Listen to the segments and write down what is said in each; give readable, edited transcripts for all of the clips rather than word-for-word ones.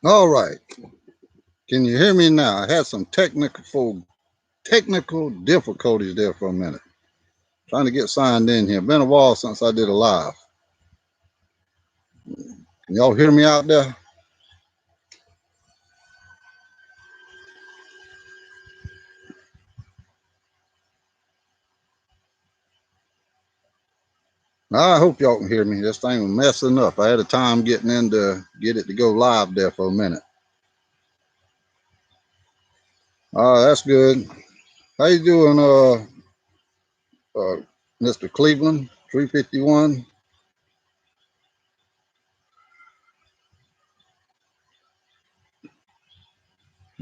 All right. Can you hear me now? I had some technical difficulties there for a minute. Trying to get signed in here. Been a while since I did a live. Can y'all hear me out there? I hope y'all can hear me. This thing was messing up. I had a time getting in to get it to go live there for a minute. That's good. How you doing, Mr. Cleveland, 351?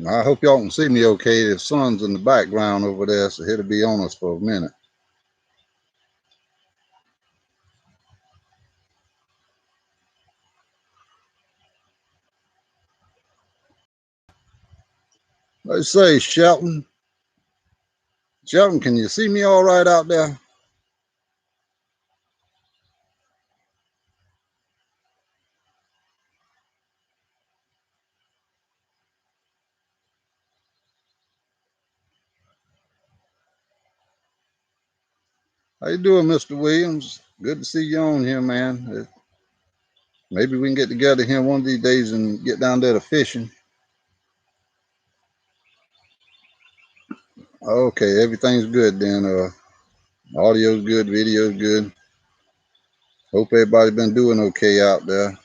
I hope y'all can see me okay. The sun's in the background over there, so it'll be on us for a minute. Let's say, Shelton. Shelton, can you see me all right out there? How you doing, Mr. Williams? Good to see you on here, man. Maybe we can get together here one of these days and get down there to fishing. Okay, everything's good then. Audio's good, video's good. Hope everybody's been doing okay out there.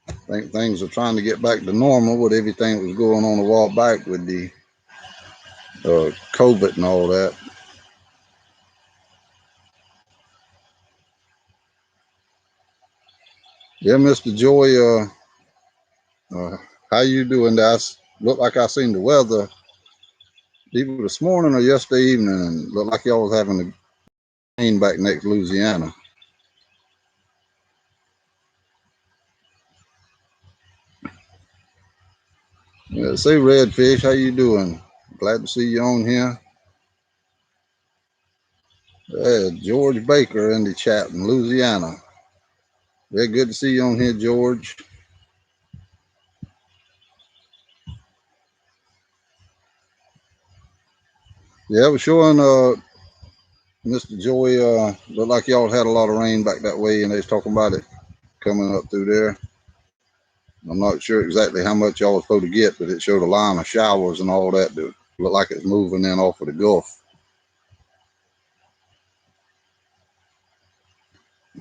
I think things are trying to get back to normal with everything that was going on a while back with the COVID and all that. Yeah, Mr. Joy, how you doing? Look like I seen the weather either this morning or yesterday evening, and looked like y'all was having a rain back next Louisiana. Yeah, say Redfish, how you doing? Glad to see you on here. Yeah, George Baker in the chat in Louisiana. Very good to see you on here, George. Yeah, we're showing Mr. Joey, looked like y'all had a lot of rain back that way, and they was talking about it coming up through there. I'm not sure exactly how much y'all was supposed to get, but it showed a line of showers and all that. That looked like it's moving in off of the Gulf.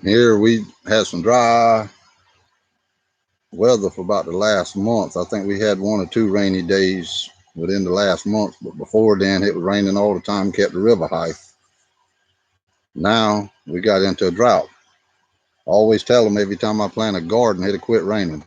Here we had some dry weather for about the last month. I think we had 1 or 2 rainy days within the last month, but before then it was raining all the time, kept the river high. Now we got into a drought. I always tell them every time I plant a garden, it'll quit raining.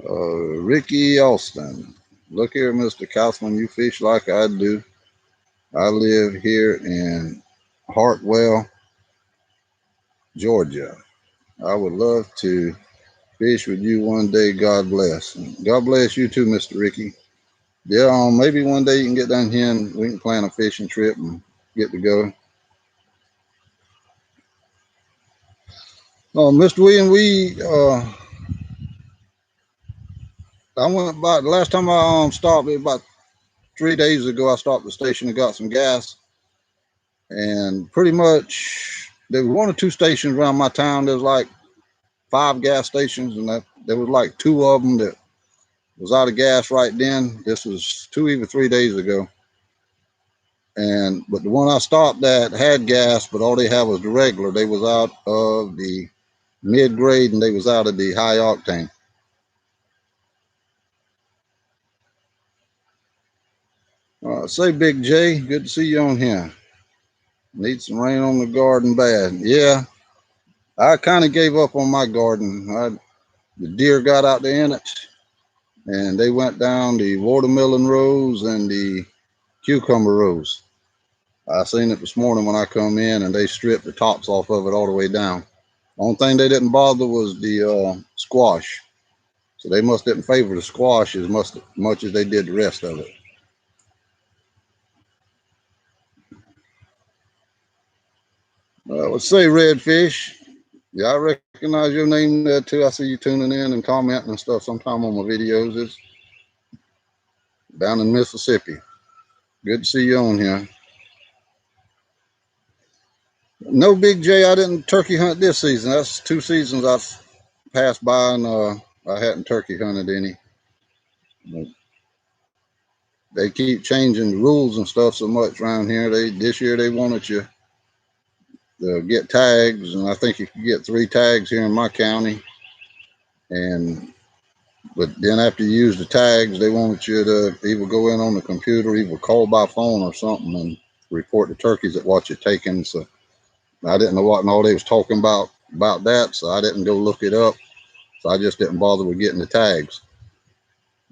Ricky Austin. Look here, Mr. Kaufman, you fish like I do. I live here in Hartwell, Georgia. I would love to fish with you one day. God bless. God bless you too, Mr. Ricky. Yeah, maybe one day you can get down here and we can plan a fishing trip and get to go. Mr. William, I went by the last time I stopped, it was about 3 days ago. I stopped at the station and got some gas, and pretty much there was 1 or 2 stations around my town. There's like 5 gas stations, and there was like 2 of them that was out of gas right then. This was 2, even 3 days ago. But the one I stopped at had gas, but all they had was the regular. They was out of the mid grade and they was out of the high octane. Say Big J, good to see you on here. Need some rain on the garden bad. Yeah, I kind of gave up on my garden. The deer got out there in it, and they went down the watermelon rows and the cucumber rows. I seen it this morning when I come in, and they stripped the tops off of it all the way down. Only thing they didn't bother was the squash. So they must didn't favor the squash as much as they did the rest of it. Let's say redfish. Yeah, I recognize your name there too. I see you tuning in and commenting and stuff sometime on my videos. It's down in Mississippi. Good to see you on here. No, Big J, I didn't turkey hunt this season. That's 2 seasons I've passed by and I hadn't turkey hunted any. But they keep changing the rules and stuff so much around here. This year they wanted you to get tags, and I think you could get 3 tags here in my county. But then after you use the tags, they wanted you to either go in on the computer, either call by phone or something, and report the turkeys at what you're taking. So I didn't know what and all they was talking about that, so I didn't go look it up. So I just didn't bother with getting the tags.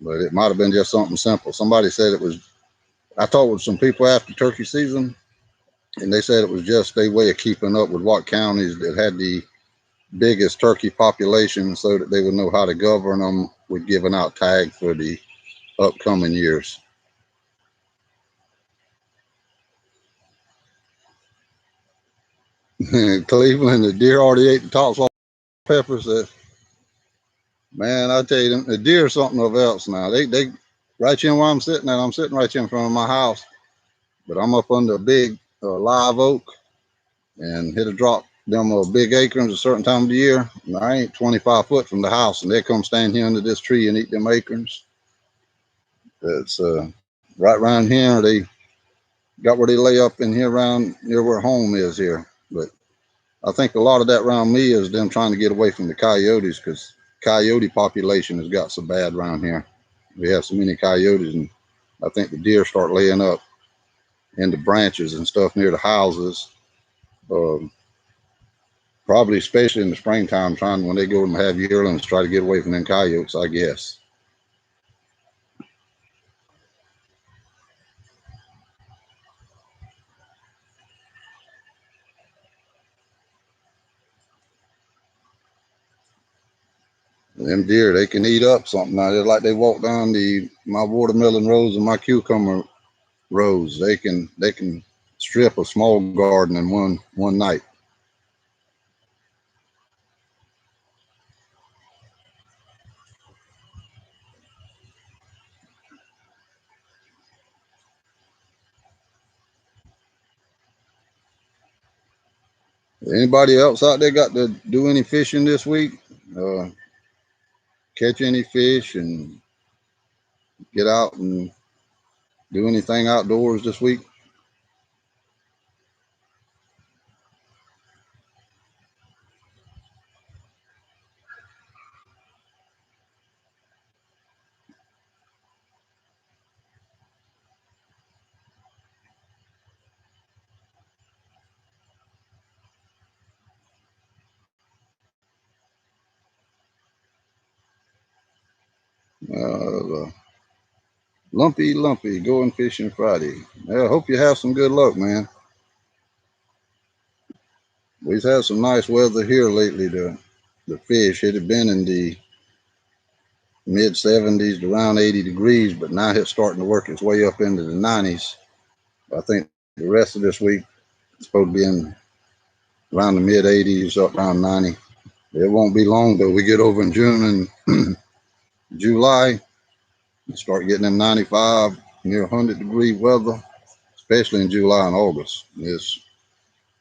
But it might have been just something simple. Somebody said it was. I talked with some people after turkey season, and they said it was just a way of keeping up with what counties that had the biggest turkey population, so that they would know how to govern them with giving out tags for the upcoming years. Cleveland, the deer already ate the tops off peppers. Man, I tell you, the deer are something else now. They right here where I'm sitting at. I'm sitting right here in front of my house, but I'm up under a big live oak, and hit a drop them big acorns a certain time of the year. And I ain't 25 foot from the house, and they come stand here under this tree and eat them acorns. It's right around here. They got where they lay up in here around near where home is here. But I think a lot of that around me is them trying to get away from the coyotes, because coyote population has got so bad around here. We have so many coyotes, and I think the deer start laying up in the branches and stuff near the houses. Probably especially in the springtime, trying when they go and have yearlings, try to get away from them coyotes, I guess. Them deer, they can eat up something now. Just like they walk down my watermelon rows and my cucumber rows. They can strip a small garden in one night. Anybody else out there got to do any fishing this week? Catch any fish and get out and do anything outdoors this week? Uh, Lumpy, going fishing Friday. I hope you have some good luck, man. We've had some nice weather here lately. The fish, it had been in the mid 70s to around 80 degrees, but now it's starting to work its way up into the 90s. I think the rest of this week it's supposed to be in around the mid 80s, up around 90. It won't be long though. We get over in June and July, start getting them 95, near 100-degree weather, especially in July and August. It's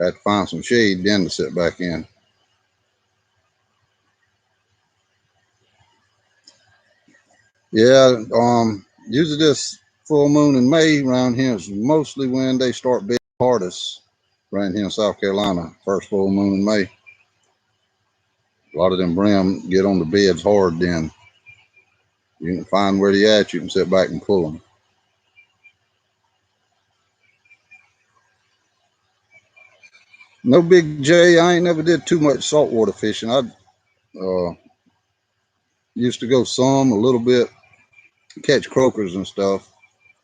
had to find some shade then to sit back in. Yeah, usually this full moon in May around here is mostly when they start being hardest around here in South Carolina. First full moon in May. A lot of them brim get on the beds hard then. You can find where they at, you can sit back and pull them. No, Big J, I ain't never did too much saltwater fishing. I uh, used to go a little bit, catch croakers and stuff.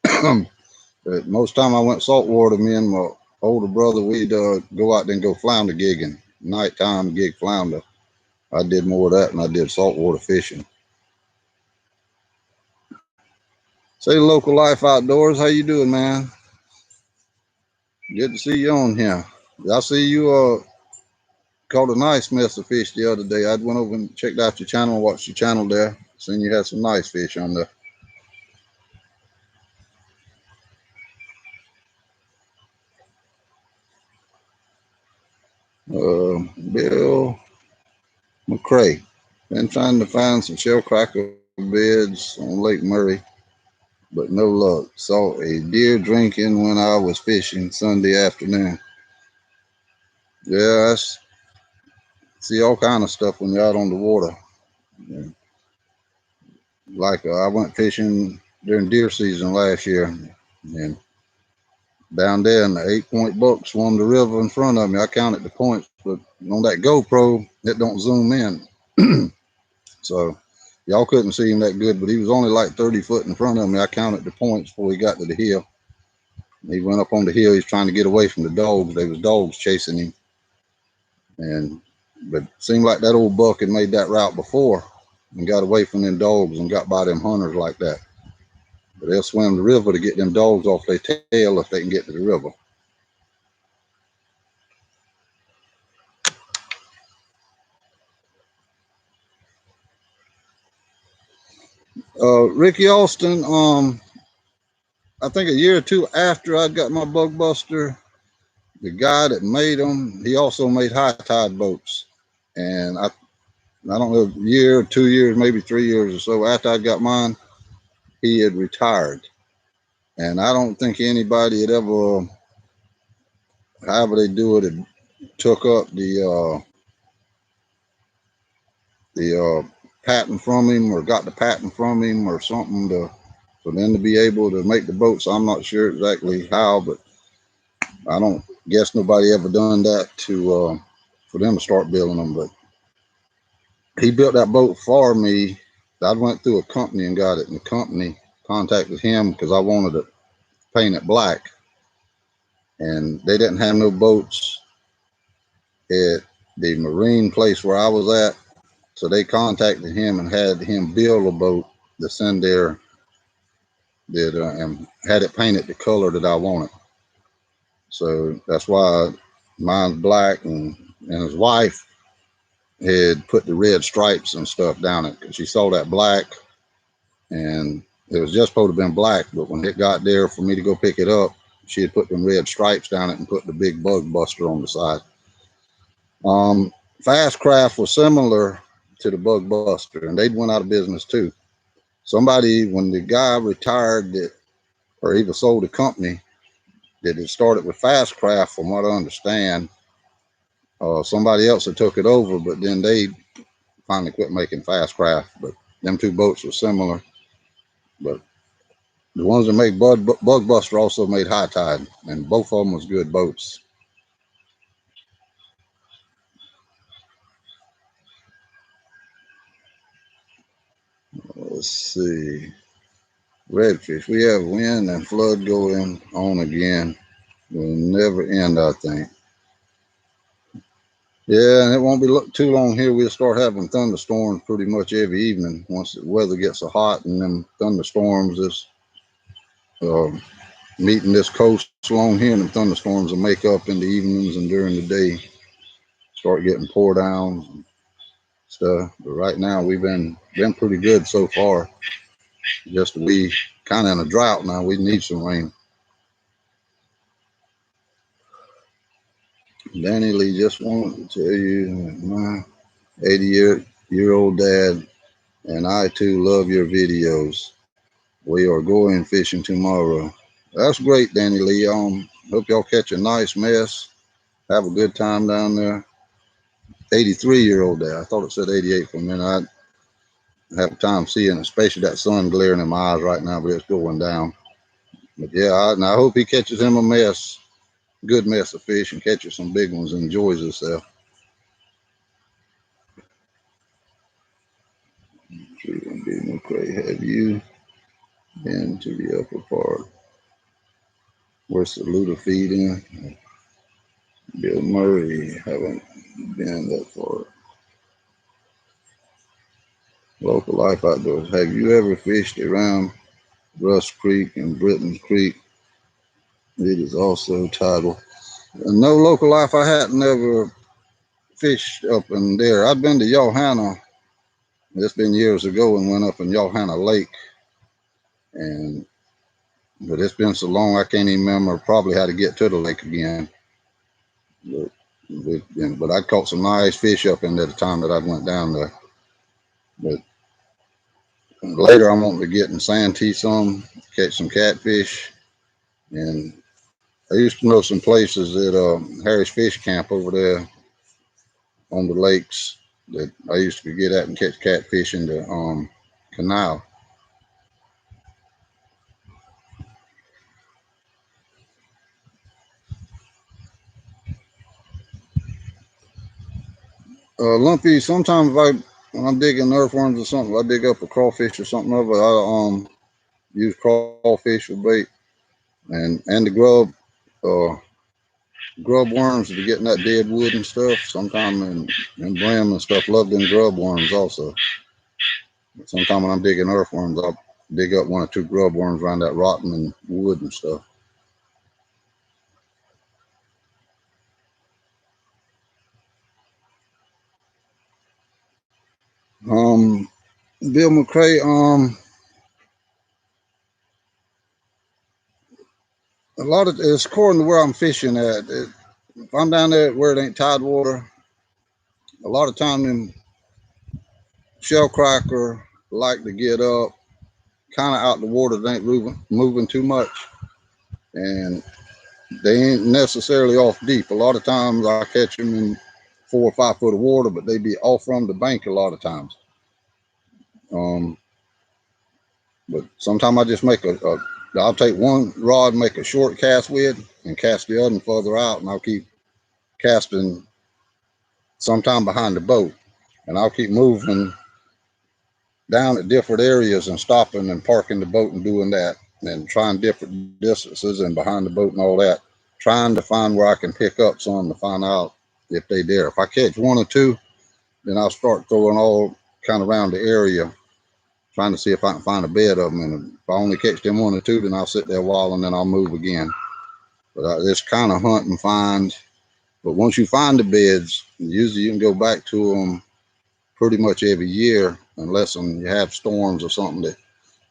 But most time I went saltwater, me and my older brother, we'd go out there and go flounder gigging. Nighttime gig flounder. I did more of that than I did saltwater fishing. Say Local Life Outdoors, how you doing, man? Good to see you on here. I see you caught a nice mess of fish the other day. I went over and checked out your channel, watched your channel there. Seen you had some nice fish on there. Bill McCrae. Been trying to find some shell cracker beds on Lake Murray, but no luck. Saw a deer drinking when I was fishing Sunday afternoon. Yeah, I see all kind of stuff when you're out on the water. Yeah. Like I went fishing during deer season last year, and down there, and the 8-point buck swam the river in front of me. I counted the points, but on that GoPro, it don't zoom in. So y'all couldn't see him that good, but he was only like 30 foot in front of me. I counted the points before he got to the hill. He went up on the hill. He's trying to get away from the dogs. There was dogs chasing him, and but it seemed like that old buck had made that route before and got away from them dogs and got by them hunters like that. But they'll swim the river to get them dogs off their tail if they can get to the river. Ricky Austin, I think a year or two after I got my bug buster, the guy that made them, he also made high tide boats. And I don't know, a year, 2 years, maybe 3 years or so after I got mine, he had retired. And I don't think anybody had ever, however they do it, had took up the patent from him or got the patent from him or something to for them to be able to make the boats. I'm not sure exactly how, but I don't guess nobody ever done that to for them to start building them. But he built that boat for me. I went through a company and got it, and the company contacted him because I wanted to paint it black, and they didn't have no boats at the marine place where I was at. So they contacted him and had him build a boat to send there that and had it painted the color that I wanted. So that's why mine's black, and his wife had put the red stripes and stuff down it because she saw that black, and it was just supposed to have been black, but when it got there for me to go pick it up, she had put them red stripes down it and put the big bug buster on the side. Fastcraft was similar to the bug buster, and they'd went out of business too. Somebody, when the guy retired, that or either sold the company that had started with Fastcraft, from what I understand, somebody else had took it over, but then they finally quit making Fastcraft. But them two boats were similar. But the ones that make Bug Buster also made High Tide, and both of them was good boats. Let's see. Redfish. We have wind and flood going on again. Will never end, I think. Yeah, and it won't be too long here. We'll start having thunderstorms pretty much every evening once the weather gets so hot, and them thunderstorms is uh, meeting this coast along here, and the thunderstorms will make up in the evenings and during the day. Start getting pour downs and stuff. But right now we've been pretty good so far. Just we kind of in a drought now. We need some rain. Danny Lee, just wanted to tell you, my 80-year-old dad and I too love your videos. We are going fishing tomorrow. That's great, Danny Lee. Hope y'all catch a nice mess. Have a good time down there. 83-year-old dad. I thought it said 88 for a minute. I have time seeing, especially that sun glaring in my eyes right now, but it's going down. But yeah, I hope he catches him a mess, good mess of fish, and catches some big ones and enjoys himself. Have you been to the upper part where Saluda feed in? Bill Murray, haven't been that far. Local Life Outdoors. Have you ever fished around Rush Creek and Britton Creek. It is also tidal. No local life. I hadn't never fished up in there. I'd been to Johanna. It's been years ago and went up in Johanna Lake, and but it's been so long I can't even remember probably how to get to the lake again. But, but I caught some nice fish up in there the time that I went down there. But later I'm wanting to get in Santee some, catch some catfish, and I used to know some places at Harris Fish Camp over there on the lakes that I used to get at and catch catfish in the canal. Lumpy, sometimes when I'm digging earthworms or something, I dig up a crawfish or something of it, I use crawfish for bait and the grub worms to be getting that dead wood and stuff. Sometimes and brim and stuff love them grub worms also. Sometimes when I'm digging earthworms, I'll dig up one or two grub worms around that rotten and wood and stuff. Bill McCray, a lot of it's according to where I'm fishing at. If I'm down there where it ain't tide water, a lot of time them shell cracker like to get up kind of out the water. They ain't moving too much, and they ain't necessarily off deep. A lot of times I catch them in 4 or 5 foot of water, but they be off from the bank a lot of times. Um, but sometimes I just make I'll take one rod, make a short cast with, and cast the other one further out, and I'll keep casting sometime behind the boat, and I'll keep moving down at different areas and stopping and parking the boat and doing that and trying different distances and behind the boat and all that, trying to find where I can pick up some to find out if they there. If I catch one or two, then I'll start throwing all kind of around the area, trying to see if I can find a bed of them. And if I only catch them one or two, then I'll sit there a while and then I'll move again. But it's kind of hunt and find. But once you find the beds, usually you can go back to them pretty much every year, unless you have storms or something that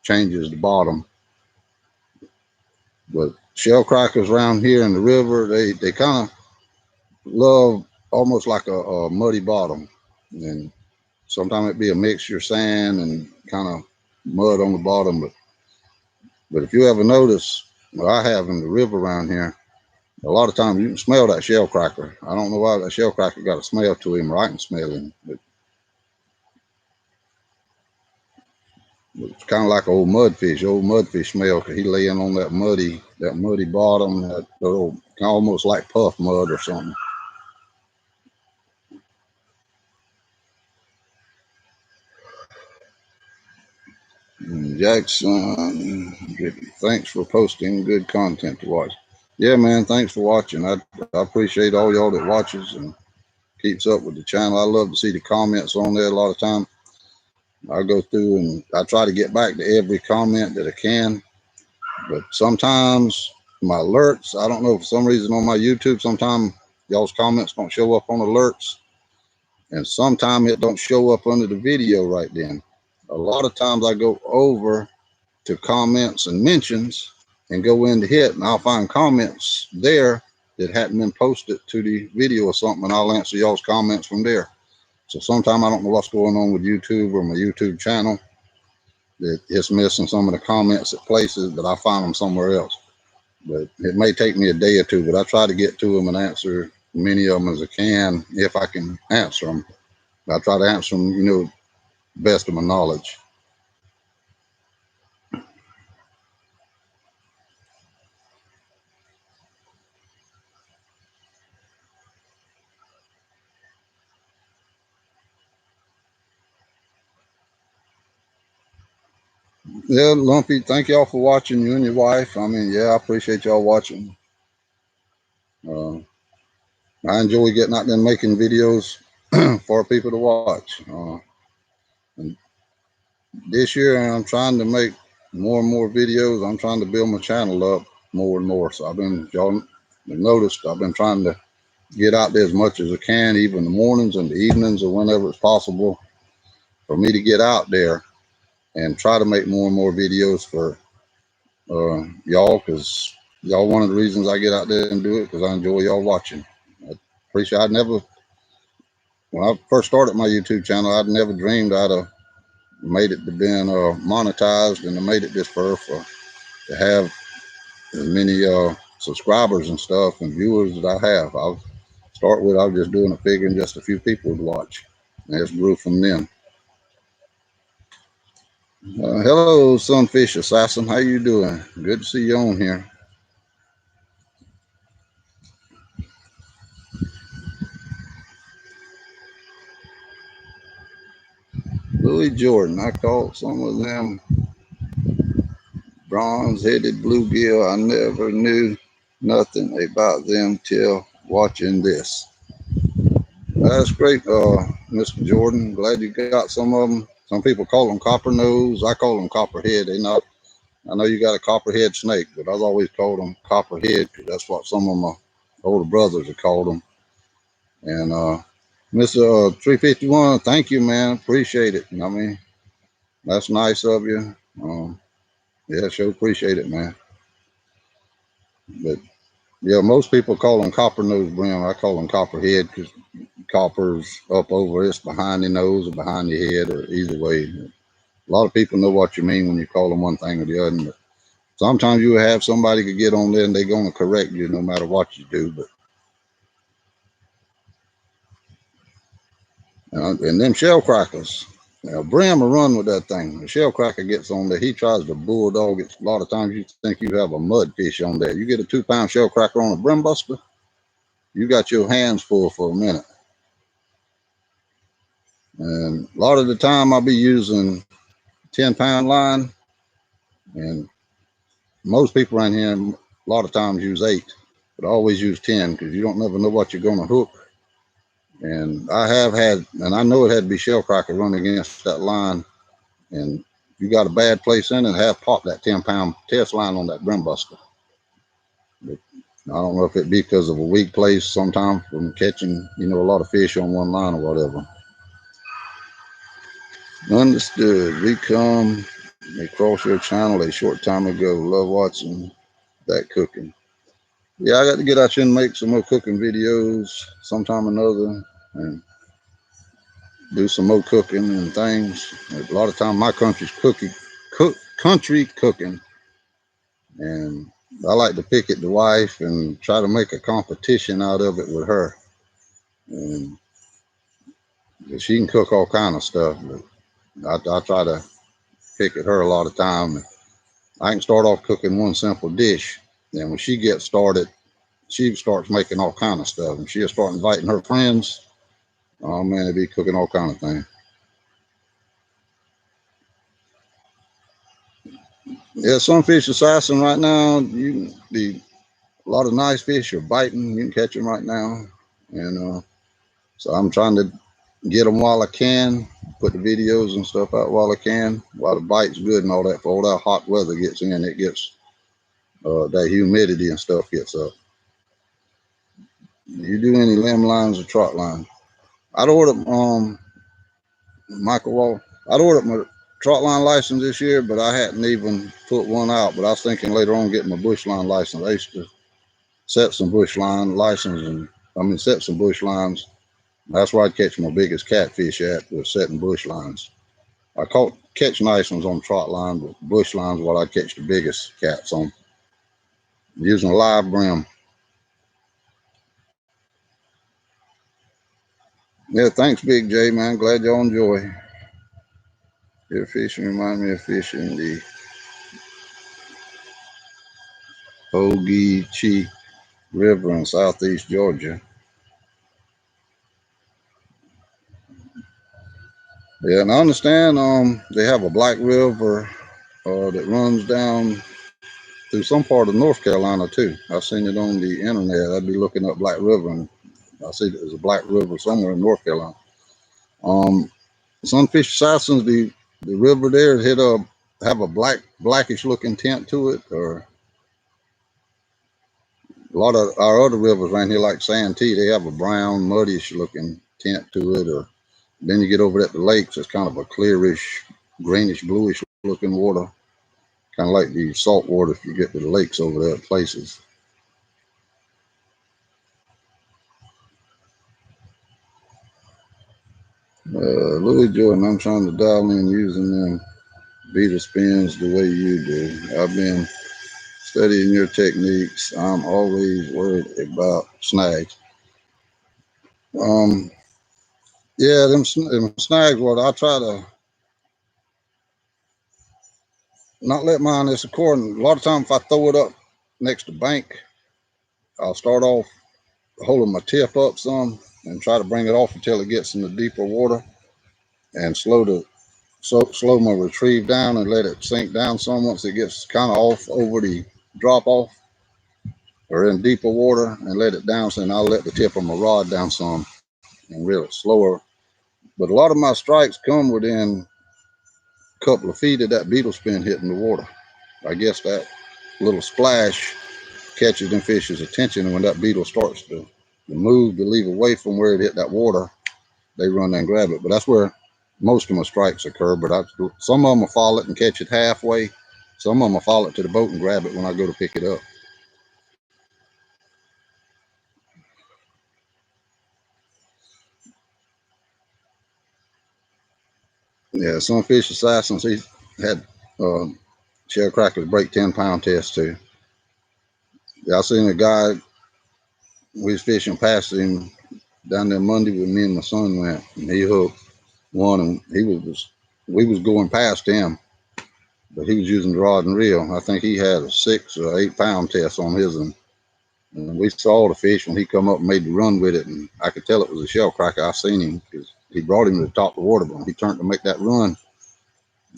changes the bottom. But shell crackers around here in the river, they kind of love almost like a muddy bottom, and sometimes it be a mixture of sand and kind of mud on the bottom. But if you ever notice, what I have in the river around here, a lot of times you can smell that shell cracker. I don't know why that shell cracker got a smell to him, or I can smell him, but it's kind of like old mudfish smell, because he laying on that muddy bottom, that little almost like puff mud or something. Jackson, thanks for posting good content to watch. Yeah, man, thanks for watching. I appreciate all y'all that watches and keeps up with the channel. I love to see the comments on there. A lot of time I go through and I try to get back to every comment that I can, but sometimes my alerts, I don't know, for some reason on my YouTube, sometimes y'all's comments don't show up on alerts, and sometimes it don't show up under the video right then. A lot of times I go over to comments and mentions and go in to hit, and I'll find comments there that hadn't been posted to the video or something, and I'll answer y'all's comments from there. So sometimes I don't know what's going on with YouTube or my YouTube channel, that it's missing some of the comments at places, but I find them somewhere else. But it may take me a day or two, but I try to get to them and answer many of them as I can, if I can answer them. I try to answer them, best of my knowledge. Yeah, Lumpy, thank y'all for watching, you and your wife. I mean, yeah, I appreciate y'all watching. Uh, I enjoy getting out there and making videos for people to watch. And this year I'm trying to make more and more videos. I'm trying to build my channel up more and more. So y'all noticed, I've been trying to get out there as much as I can, even the mornings and the evenings or whenever it's possible for me to get out there and try to make more and more videos for y'all, because y'all one of the reasons I get out there and do it, because I enjoy y'all watching. I appreciate. When I first started my YouTube channel, I'd never dreamed I'd have made it to being monetized and I made it this far to have as many subscribers and stuff and viewers that I have. I was just doing it figuring just a few people would watch, and it's grew from then. Hello, Sunfish Assassin. How you doing? Good to see you on here. Louis Jordan. I caught some of them bronze-headed bluegill. I never knew nothing about them till watching this. That's great, Mr. Jordan. Glad you got some of them. Some people call them copper nose. I call them copperhead. They not. I know you got a copperhead snake, but I've always called them copperhead because that's what some of my older brothers have called them. And Mr. 351, thank you, man. Appreciate it. I mean, that's nice of you. Yeah, sure appreciate it, man. But yeah, most people call them copper nose brim. I call them copperhead because copper's up over, it's behind the nose or behind your head, or either way. A lot of people know what you mean when you call them one thing or the other. But sometimes you have somebody could get on there and they're going to correct you no matter what you do. But and them shell crackers, Brim will run with that thing. The shell cracker gets on there, he tries to bulldog it. A lot of times you think you have a mudfish on there. You get a 2-pound shell cracker on a brim buster, you got your hands full for a minute. And a lot of the time I'll be using 10-pound line, and most people around here a lot of times use 8, but I always use 10 because you don't never know what you're going to hook. And I have had, and I know it had to be shell cracker running against that line, and you got a bad place in it, have popped that 10-pound test line on that brim buster. But I don't know if it be because of a weak place sometimes from catching, a lot of fish on one line or whatever. Understood. They crossed your channel a short time ago. Love watching that cooking. Yeah, I got to get out here and make some more cooking videos sometime or another and do some more cooking and things. A lot of time my country cooking, and I like to pick at the wife and try to make a competition out of it with her. And she can cook all kind of stuff, but I try to pick at her a lot of time. I can start off cooking one simple dish, and when she gets started, she starts making all kind of stuff, and she'll start inviting her friends. Oh man, they be cooking all kind of things. Yeah, Sunfish Assassin right now, a lot of nice fish are biting. You can catch them right now, and so I'm trying to get them while I can, put the videos and stuff out while I can, while the bite's good and all that. For all that hot weather gets in, it gets that humidity and stuff gets up. You do any limb lines or trot lines? I'd order Michael Wall. I'd ordered my trot line license this year, but I hadn't even put one out. But I was thinking later on getting my bush line license. I used to set some bush line license, and set some bush lines. That's where I'd catch my biggest catfish at, was setting bush lines. I catch nice ones on trot line, but bush lines what I catch the biggest cats on, using a live brim. Yeah, thanks, Big J, man. Glad y'all enjoy. Your fishing remind me of fishing the Ogeechee River in southeast Georgia. Yeah, and I understand they have a black river that runs down through some part of North Carolina too. I've seen it on the internet. I'd be looking up Black River, and I see there's a Black River somewhere in North Carolina. Sunfish Assassins, the river there hit have a blackish looking tint to it, or a lot of our other rivers around here, like Santee, they have a brown, muddyish looking tint to it. Or then you get over at the lakes, it's kind of a clearish, greenish, bluish looking water, kind of like the salt water if you get to the lakes over there at places. Louis Jordan, I'm trying to dial in using them beetle spins the way you do. I've been studying your techniques. I'm always worried about snags. Um, yeah, them snags. What I try to not let mine. It's according. A lot of times, if I throw it up next to bank, I'll start off holding my tip up some and try to bring it off until it gets in the deeper water, and slow my retrieve down and let it sink down some. Once it gets kind of off over the drop off or in deeper water, and let it down. So, and I'll let the tip of my rod down some and reel it slower. But a lot of my strikes come within a couple of feet of that beetle spin hitting the water. I guess that little splash catches them fish's attention, and when that beetle starts to move to leave away from where it hit that water, they run there and grab it. But that's where most of my strikes occur. But some of them will follow it and catch it halfway. Some of them will follow it to the boat and grab it when I go to pick it up. Yeah, some fish assassins, he had shell crackers break 10-pound test too. Yeah, I seen a guy, we was fishing past him down there Monday when me and my son went, and he hooked one, and we was going past him, but he was using the rod and reel. I think he had a 6 or 8-pound test on his, and we saw the fish when he come up and made the run with it, and I could tell it was a shell cracker. I seen him because he brought him to the top of the water, but when he turned to make that run,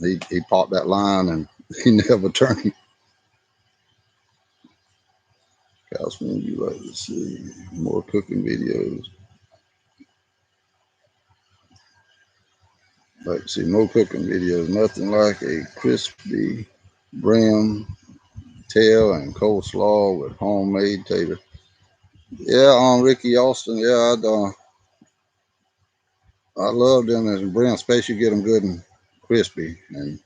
he popped that line, and he never turned. Councilman, you like to see more cooking videos? Like to see more cooking videos. Nothing like a crispy brim tail and coleslaw with homemade tater. Yeah, on Ricky Austin. Yeah, I love them as brim, especially get them good and crispy. And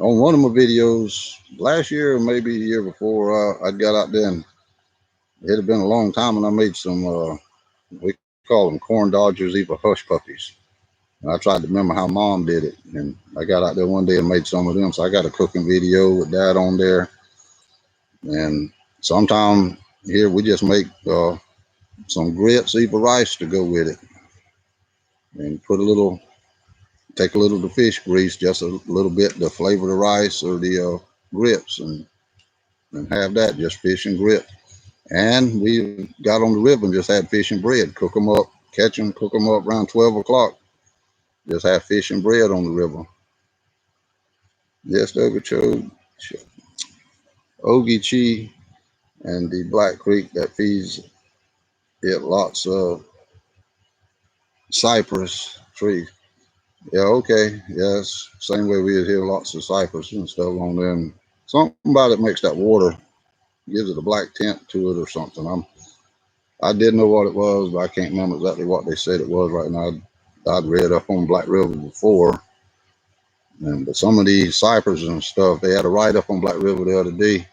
on one of my videos last year or maybe the year before, I got out there, and it had been a long time, and I made some. We call them corn dodgers, even hush puppies. And I tried to remember how Mom did it, and I got out there one day and made some of them. So I got a cooking video with that on there. And sometime here we just make some grits, even rice to go with it, and take a little of the fish grease, just a little bit to flavor the rice or the grits, and have that, just fish and grit. And we got on the river and just had fish and bread, cook them up, catch them, cook them up around 12 o'clock. Just have fish and bread on the river. Yes, Okeechobee, Ogeechee, and the Black Creek that feeds it lots of cypress trees. Yeah, okay. Yes, same way we hear lots of cypress and stuff on there. And something about it makes that water, gives it a black tint to it or something. I didn't know what it was, but I can't remember exactly what they said it was right now. I'd read up on Black River before, but some of these cypresses and stuff, they had a write up on Black River the other day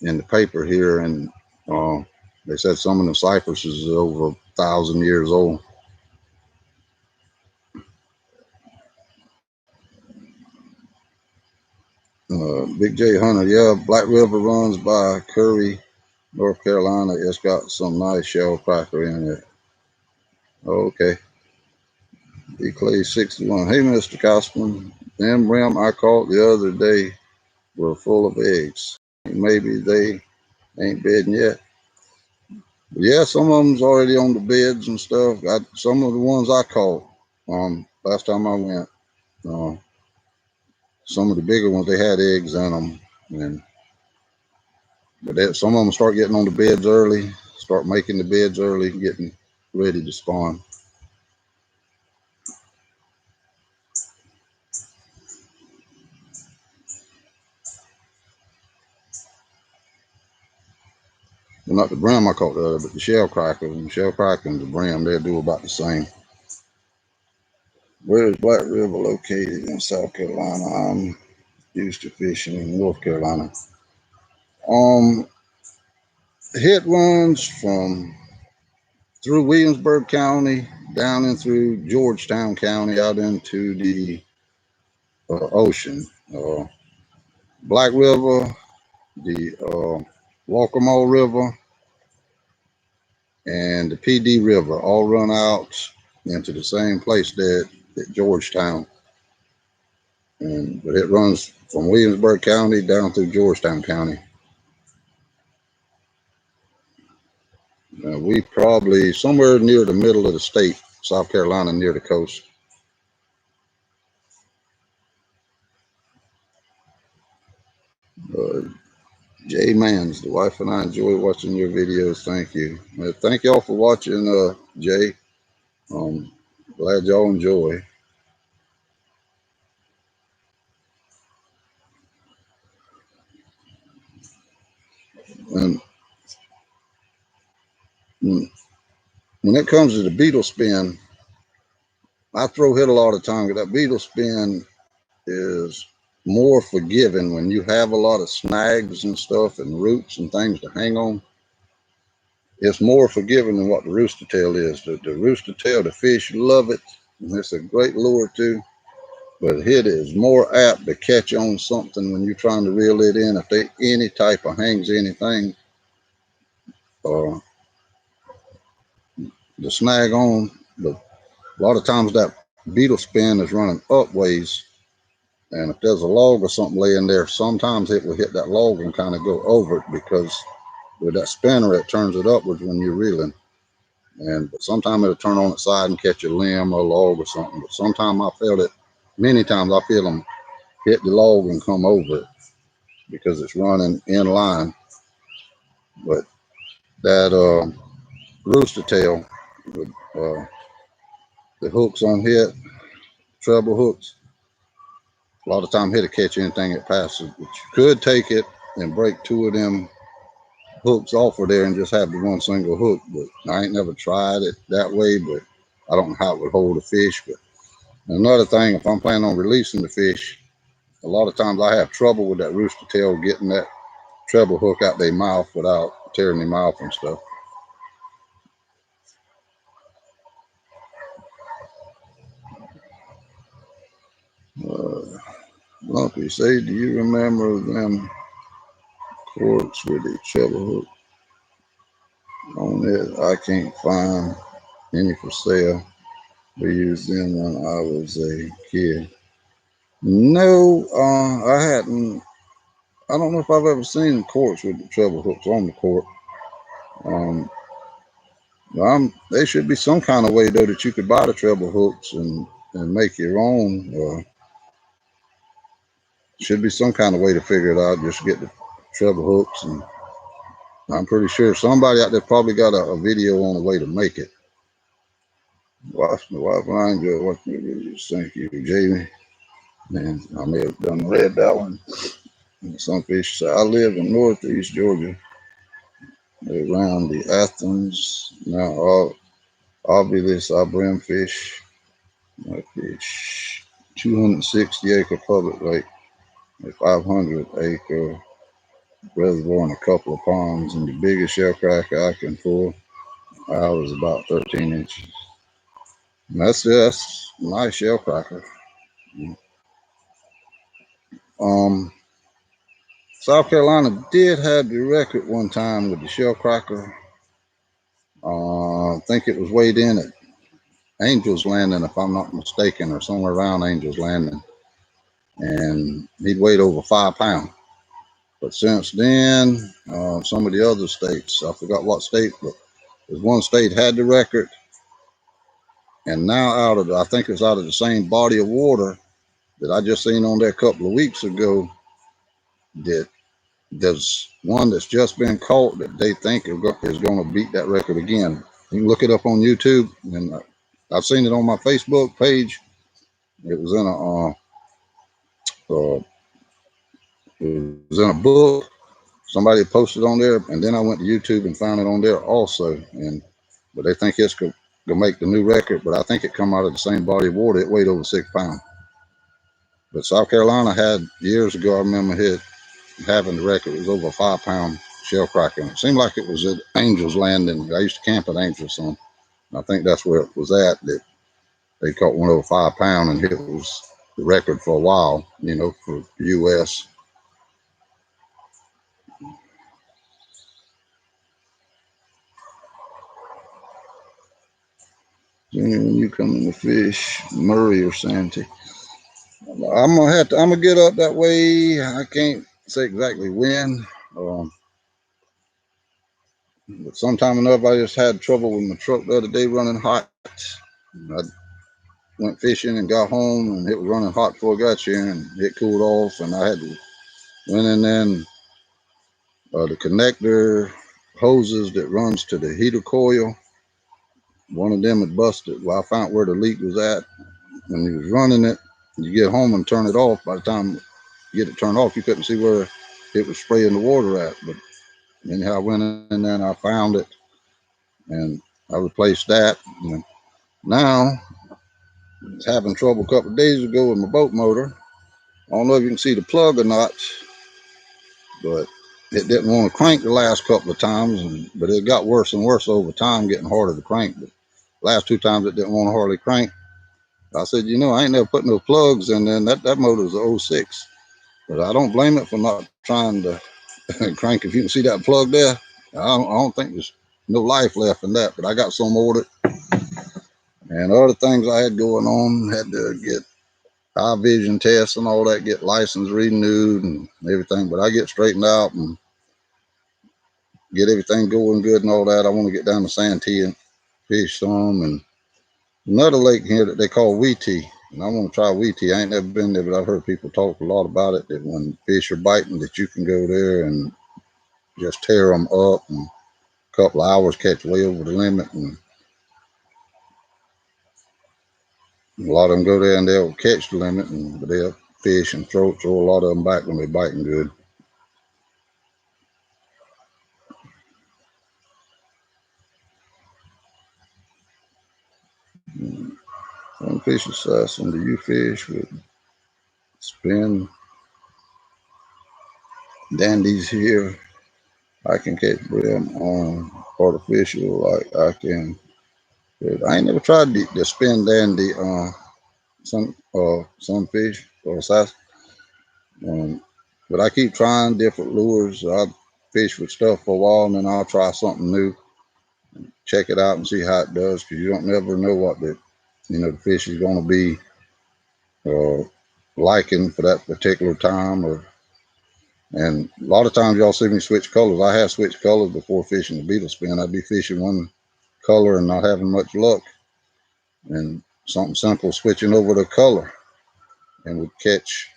in the paper here, and they said some of the cypresses is over 1,000 years old. Big J Hunter, yeah, Black River runs by Curry, North Carolina. It's got some nice shell cracker in it. Okay. D Clay 61. Hey, Mr. Cosman, them brim I caught the other day were full of eggs. Maybe they ain't bedding yet. But yeah, some of them's already on the beds and stuff. Some of the ones I caught last time I went, uh, some of the bigger ones, they had eggs in them. But some of them start getting on the beds early, start making the beds early, getting ready to spawn. Well, not the brim I caught the other, but the shell cracker. And the shell cracker and the brim, they'll do about the same. Where is Black River located in South Carolina? I'm used to fishing in North Carolina. It runs from through Williamsburg County, down in through Georgetown County, out into the ocean. Black River, the Walkamo River, and the PD River all run out into the same place there at Georgetown. But it runs from Williamsburg County down through Georgetown County. We probably somewhere near the middle of the state, South Carolina, near the coast. Jay Mans, the wife and I enjoy watching your videos. Thank you. Thank y'all for watching, Jay. Glad y'all enjoy. And when it comes to the beetle spin, I throw hit a lot of time. That beetle spin is more forgiving when you have a lot of snags and stuff and roots and things to hang on. It's more forgiving than what the rooster tail is. The rooster tail, the fish love it. And it's a great lure too. But it is more apt to catch on something when you're trying to reel it in. If they any type of hangs anything, the snag on. But a lot of times that beetle spin is running up ways. And if there's a log or something laying there, sometimes it will hit that log and kind of go over it, because with that spinner, it turns it upwards when you're reeling. But sometimes it'll turn on its side and catch a limb or a log or something. But sometimes I felt it, many times I feel them hit the log and come over it because it's running in line. But that rooster tail with the hooks on hit, treble hooks, a lot of time it'll catch anything it passes. But you could take it and break two of them hooks off of there and just have the one single hook. But I ain't never tried it that way, but I don't know how it would hold a fish. But another thing, if I'm planning on releasing the fish, a lot of times I have trouble with that rooster tail getting that treble hook out their mouth without tearing their mouth and stuff. Lumpy, say, do you remember them corks with the treble hook on it? I can't find any for sale. We used them when I was a kid. No, I hadn't. I don't know if I've ever seen corks with the treble hooks on the cork. There should be some kind of way though that you could buy the treble hooks and make your own. Should be some kind of way to figure it out. Just get the treble hooks, and I'm pretty sure somebody out there probably got a video on the way to make it. Watch my wife and I enjoy watching your videos. Thank you, Jamie. Man, I may have done read that one. Some fish say, I live in northeast Georgia, around the Athens. Now, obviously, I brim fish. I fish 260 acre public lake, a 500 acre reservoir, and a couple of ponds. And the biggest shell cracker I can pull, I was about 13 inches. And that's my shell cracker. South Carolina did have the record one time with the shell cracker. I think it was weighed in at Angel's Landing, if I'm not mistaken, or somewhere around Angel's Landing. And he'd weighed over 5 pounds. But since then, some of the other states, I forgot what state, but there's one state had the record. And now I think it's out of the same body of water that I just seen on there a couple of weeks ago, that there's one that's just been caught that they think is going to beat that record again. You can look it up on YouTube, and I've seen it on my Facebook page. It was in a book. somebody posted on there, and then I went to YouTube and found it on there also. But they think it's gonna make the new record. But I think it come out of the same body of water. It weighed over 6 pounds. But South Carolina had years ago. I remember having the record. It was over a 5 pound shell cracker. It seemed like it was at Angels Landing. I used to camp at Angels, son. I think that's where it was at. That they caught one over 5 pound, and it was the record for a while. For the U.S. When you come in to fish, Murray or Santee, I'm gonna get up that way. I can't say exactly when. Um, but sometime enough, I just had trouble with my truck the other day running hot. I went fishing and got home, and it was running hot before I got here, and it cooled off, and I had to went in there and the connector hoses that runs to the heater coil. One of them had busted. Well, I found where the leak was at. When you was running it, you get home and turn it off. By the time you get it turned off, you couldn't see where it was spraying the water at. But anyhow, I went in there and I found it, and I replaced that. And now I was having trouble a couple of days ago with my boat motor. I don't know if you can see the plug or not, but it didn't want to crank the last couple of times, but it got worse and worse over time, getting harder to crank. But last 2 times it didn't want to hardly crank. I said, I ain't never put no plugs in there. And that motor's a '06. But I don't blame it for not trying to crank. If you can see that plug there, I don't think there's no life left in that. But I got some ordered. And other things I had going on, had to get eye vision tests and all that, get license renewed and everything. But I get straightened out and get everything going good and all that. I want to get down to Santee and fish some, and another lake here that they call Weetee, and I want to try Weetee. I ain't never been there, but I've heard people talk a lot about it, that when fish are biting, that you can go there and just tear them up, and a couple of hours catch way over the limit, and a lot of them go there and they'll catch the limit, but they'll fish and throw a lot of them back when they're biting good. Some fish are size, some do you fish with spin dandies here. I can catch them on artificial, like I can. I ain't never tried the spin dandy some fish or size. But I keep trying different lures. I fish with stuff for a while, and then I'll try something new, check it out and see how it does, because you don't never know what the fish is going to be uh, liking for that particular time. And a lot of times y'all see me switch colors. I have switched colors before fishing the beetle spin. I'd be fishing one color and not having much luck, and something simple, switching over the color, and would catch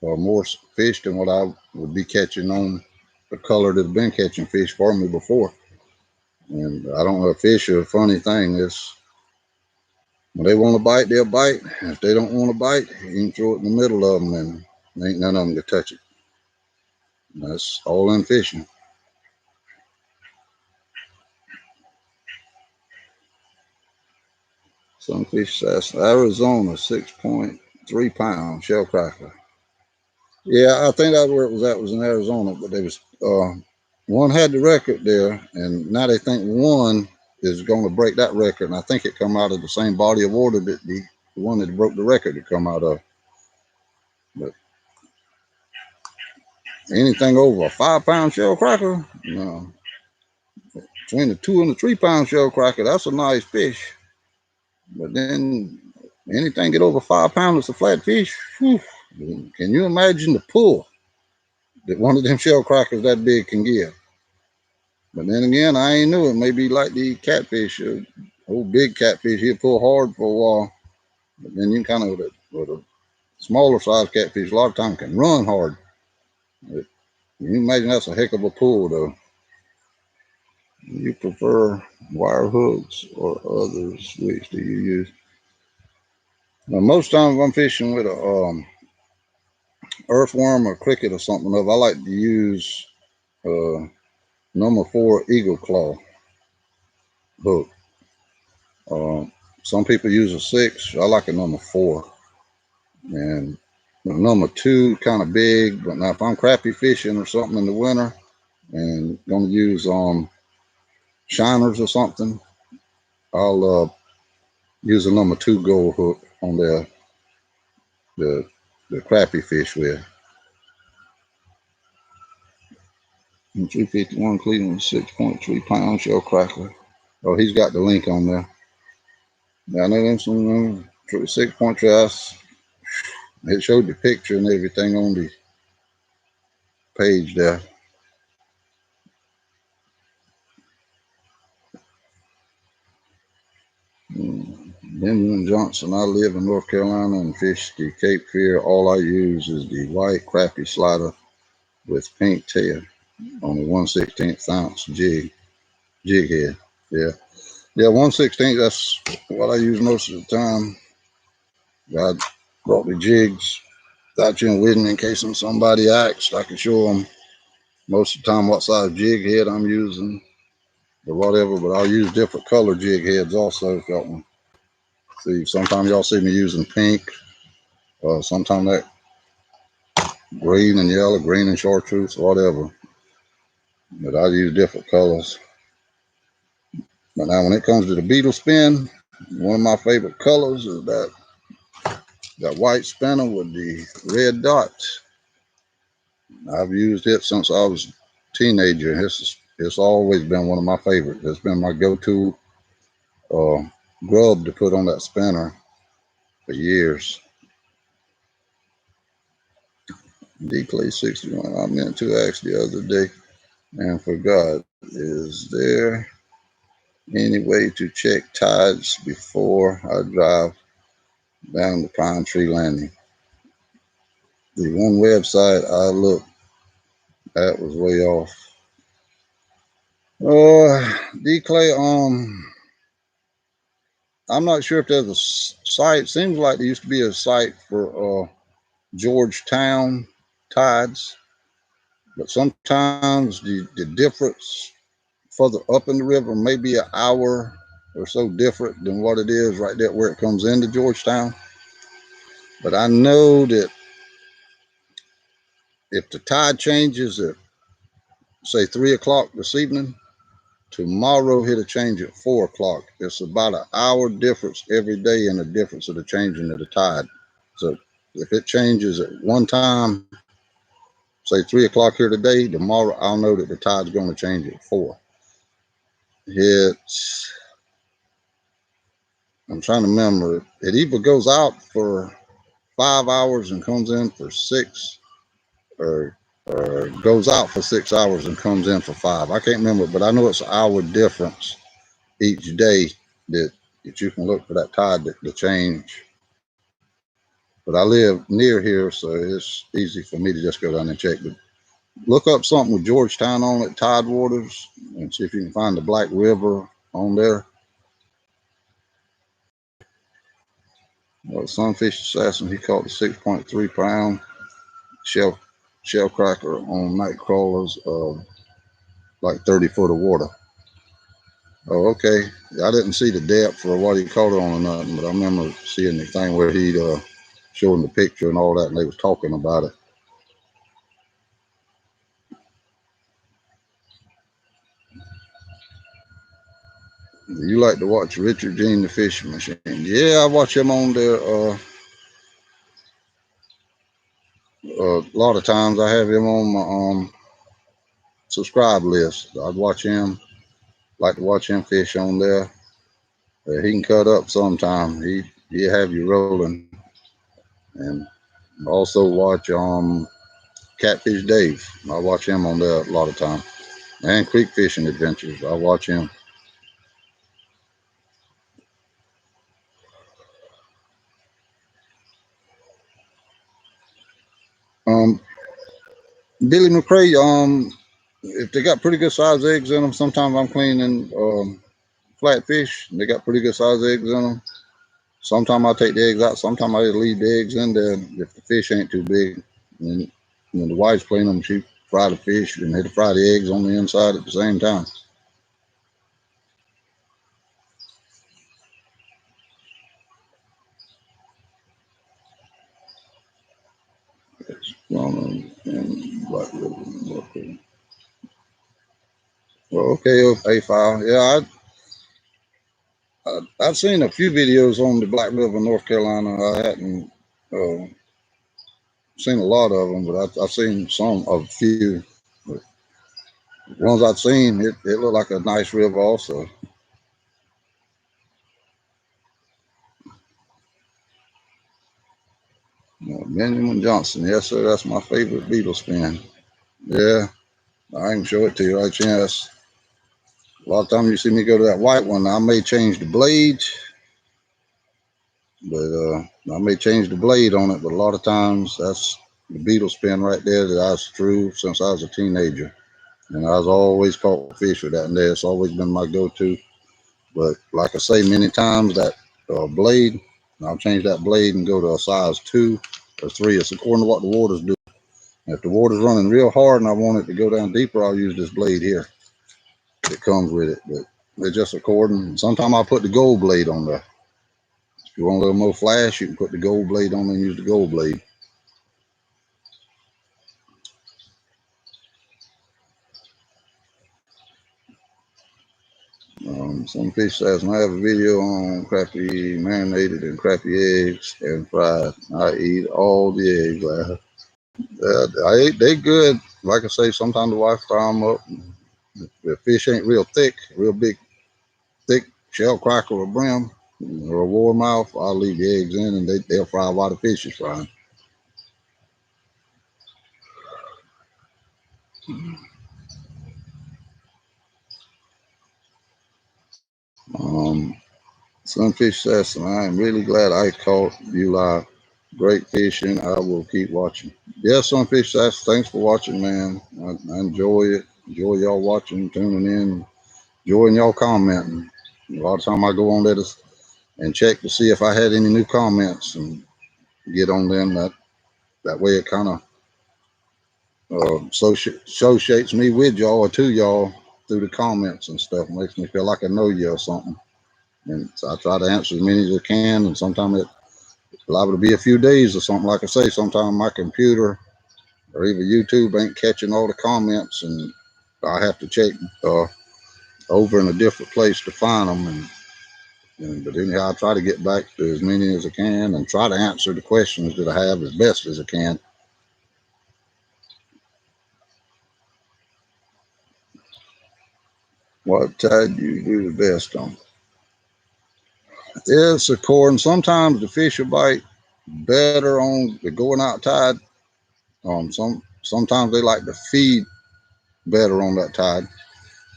more fish than what I would be catching on the color that have been catching fish for me before. And I don't know, fish are a funny thing. It's when they want to bite, they'll bite. And if they don't want to bite, you can throw it in the middle of them, and ain't none of them to touch it. And that's all in fishing. Some fish size Arizona, 6.3 pound shell cracker. Yeah, I think that's where it was at, was in Arizona, but they was one had the record there, and now they think one is going to break that record, and I think it come out of the same body of water that the one that broke the record to come out of. But anything over a 5 pound shell cracker, no. Between the 2 and the 3 pound shell cracker, that's a nice fish. But then anything get over 5 pounds, it's a flat fish. Whew. Can you imagine the pull that one of them shell crackers that big can give? But then again, I ain't knew it. Maybe like the catfish, old big catfish, he'll pull hard for a while. But then you kind of, with a smaller size catfish, a lot of times can run hard. But you imagine that's a heck of a pull, though. You prefer wire hooks or others? Which do you use? Now, most times I'm fishing with a earthworm or cricket or something. I like to use number 4 eagle claw hook. Some people use a 6. I like a number 4. And the number 2 kind of big, but now if I'm crappie fishing or something in the winter and gonna use shiners or something, I'll use a number 2 gold hook on the crappie fish with. And 351 Cleveland 6.3 pound shell cracker. Oh, he's got the link on there. Yeah, I know them some 6.3. It showed the picture and everything on the page there. Benjamin Johnson. I live in North Carolina and fish the Cape Fear. All I use is the white crappie slider with pink tail on the 1/16 ounce jig head. Yeah, 1/16. That's what I use most of the time. I brought the jigs out here with me in case somebody asked. I can show them most of the time what size jig head I'm using or whatever, but I'll use different color jig heads also if y'all want to see. Sometimes y'all see me using pink, sometimes that green and yellow, green and chartreuse, whatever. But I use different colors. But now when it comes to the beetle spin, one of my favorite colors is that white spinner with the red dots. I've used it since I was a teenager. It's always been one of my favorites. It's been my go-to grub to put on that spinner for years. D-Clay 61. I meant to ask the other day and forgot. Is there any way to check tides before I drive down the Pine Tree Landing? The one website I looked at was way off. D-Clay, I'm not sure if there's a site. Seems like there used to be a site for Georgetown tides, but sometimes the difference further up in the river may be an hour or so different than what it is right there where it comes into Georgetown. But I know that if the tide changes at say 3 o'clock this evening, tomorrow it'll change at 4 o'clock. It's about an hour difference every day in the difference of the changing of the tide. So if it changes at one time, say 3 o'clock here today, tomorrow I'll know that the tide's going to change at 4. I'm trying to remember. It either goes out for 5 hours and comes in for 6, or goes out for 6 hours and comes in for 5. I can't remember, but I know it's an hour difference each day that you can look for that tide to change. But I live near here, so it's easy for me to just go down and check. But look up something with Georgetown on it, Tide Waters, and see if you can find the Black River on there. Sunfish Assassin, he caught the 6.3 pound shell cracker on night crawlers of like 30 foot of water. Oh, okay. I didn't see the depth or what he caught it on or nothing, but I remember seeing the thing where he'd showing the picture and all that, and they was talking about it. You like to watch Richard Jean the Fishing Machine? Yeah, I watch him on there. A lot of times I have him on my subscribe list. I'd watch him. Like to watch him fish on there. He can cut up sometime. He'll have you rolling. And also watch Catfish Dave. I watch him on there a lot of time. And Creek Fishing Adventures. I watch him. Billy McRae, if they got pretty good size eggs in them, sometimes I'm cleaning flatfish. They got pretty good size eggs in them. Sometimes I take the eggs out. Sometimes I leave the eggs in there if the fish ain't too big. And when the wife's cleaning them, she fry the fish and hit fry the eggs on the inside at the same time. And Black River. Okay. Well, okay, A-file. Yeah, I've seen a few videos on the Black River, North Carolina. I hadn't seen a lot of them, but I've seen some of a few. But the ones I've seen, it looked like a nice river also. Benjamin Johnson, yes sir, that's my favorite beetle spin. Yeah, I can show it to you right chance. A lot of times you see me go to that white one, I may change the blade, but I may change the blade on it, but a lot of times that's the beetle spin right there that I've threw since I was a teenager. And I've always caught fish with that in there. It's always been my go-to. But like I say, many times that blade, I'll change that blade and go to a size 2 or 3. It's according to what the waters do. If the water's running real hard and I want it to go down deeper, I'll use this blade here. It comes with it, but it's just according. Sometimes I'll put the gold blade on there. If you want a little more flash, you can put the gold blade on and use the gold blade. Some fish says, I have a video on crappie marinated in crappie eggs and fried. I eat all the eggs. They good. Like I say, sometimes the wife fry them up. If the fish ain't real thick, real big, thick shell cracker or brim or a warmouth, I'll leave the eggs in and they'll fry while the fish is frying. Um, Sunfish says, I am really glad I caught you live. Great fishing. I will keep watching. Yeah, Sunfish says, thanks for watching, man. I enjoy it. Enjoy y'all watching, tuning in, enjoying y'all commenting. A lot of time I go on there and check to see if I had any new comments and get on them. That way it kind of associates me with y'all or to y'all through the comments and stuff. Makes me feel like I know you or something. And so I try to answer as many as I can. And sometimes it's liable to be a few days or something. Like I say, sometimes my computer or even YouTube ain't catching all the comments, and I have to check over in a different place to find them. But anyhow, I try to get back to as many as I can and try to answer the questions that I have as best as I can. What tide do you do the best on? It's according. Sometimes the fish will bite better on the going out tide. Sometimes they like to feed better on that tide.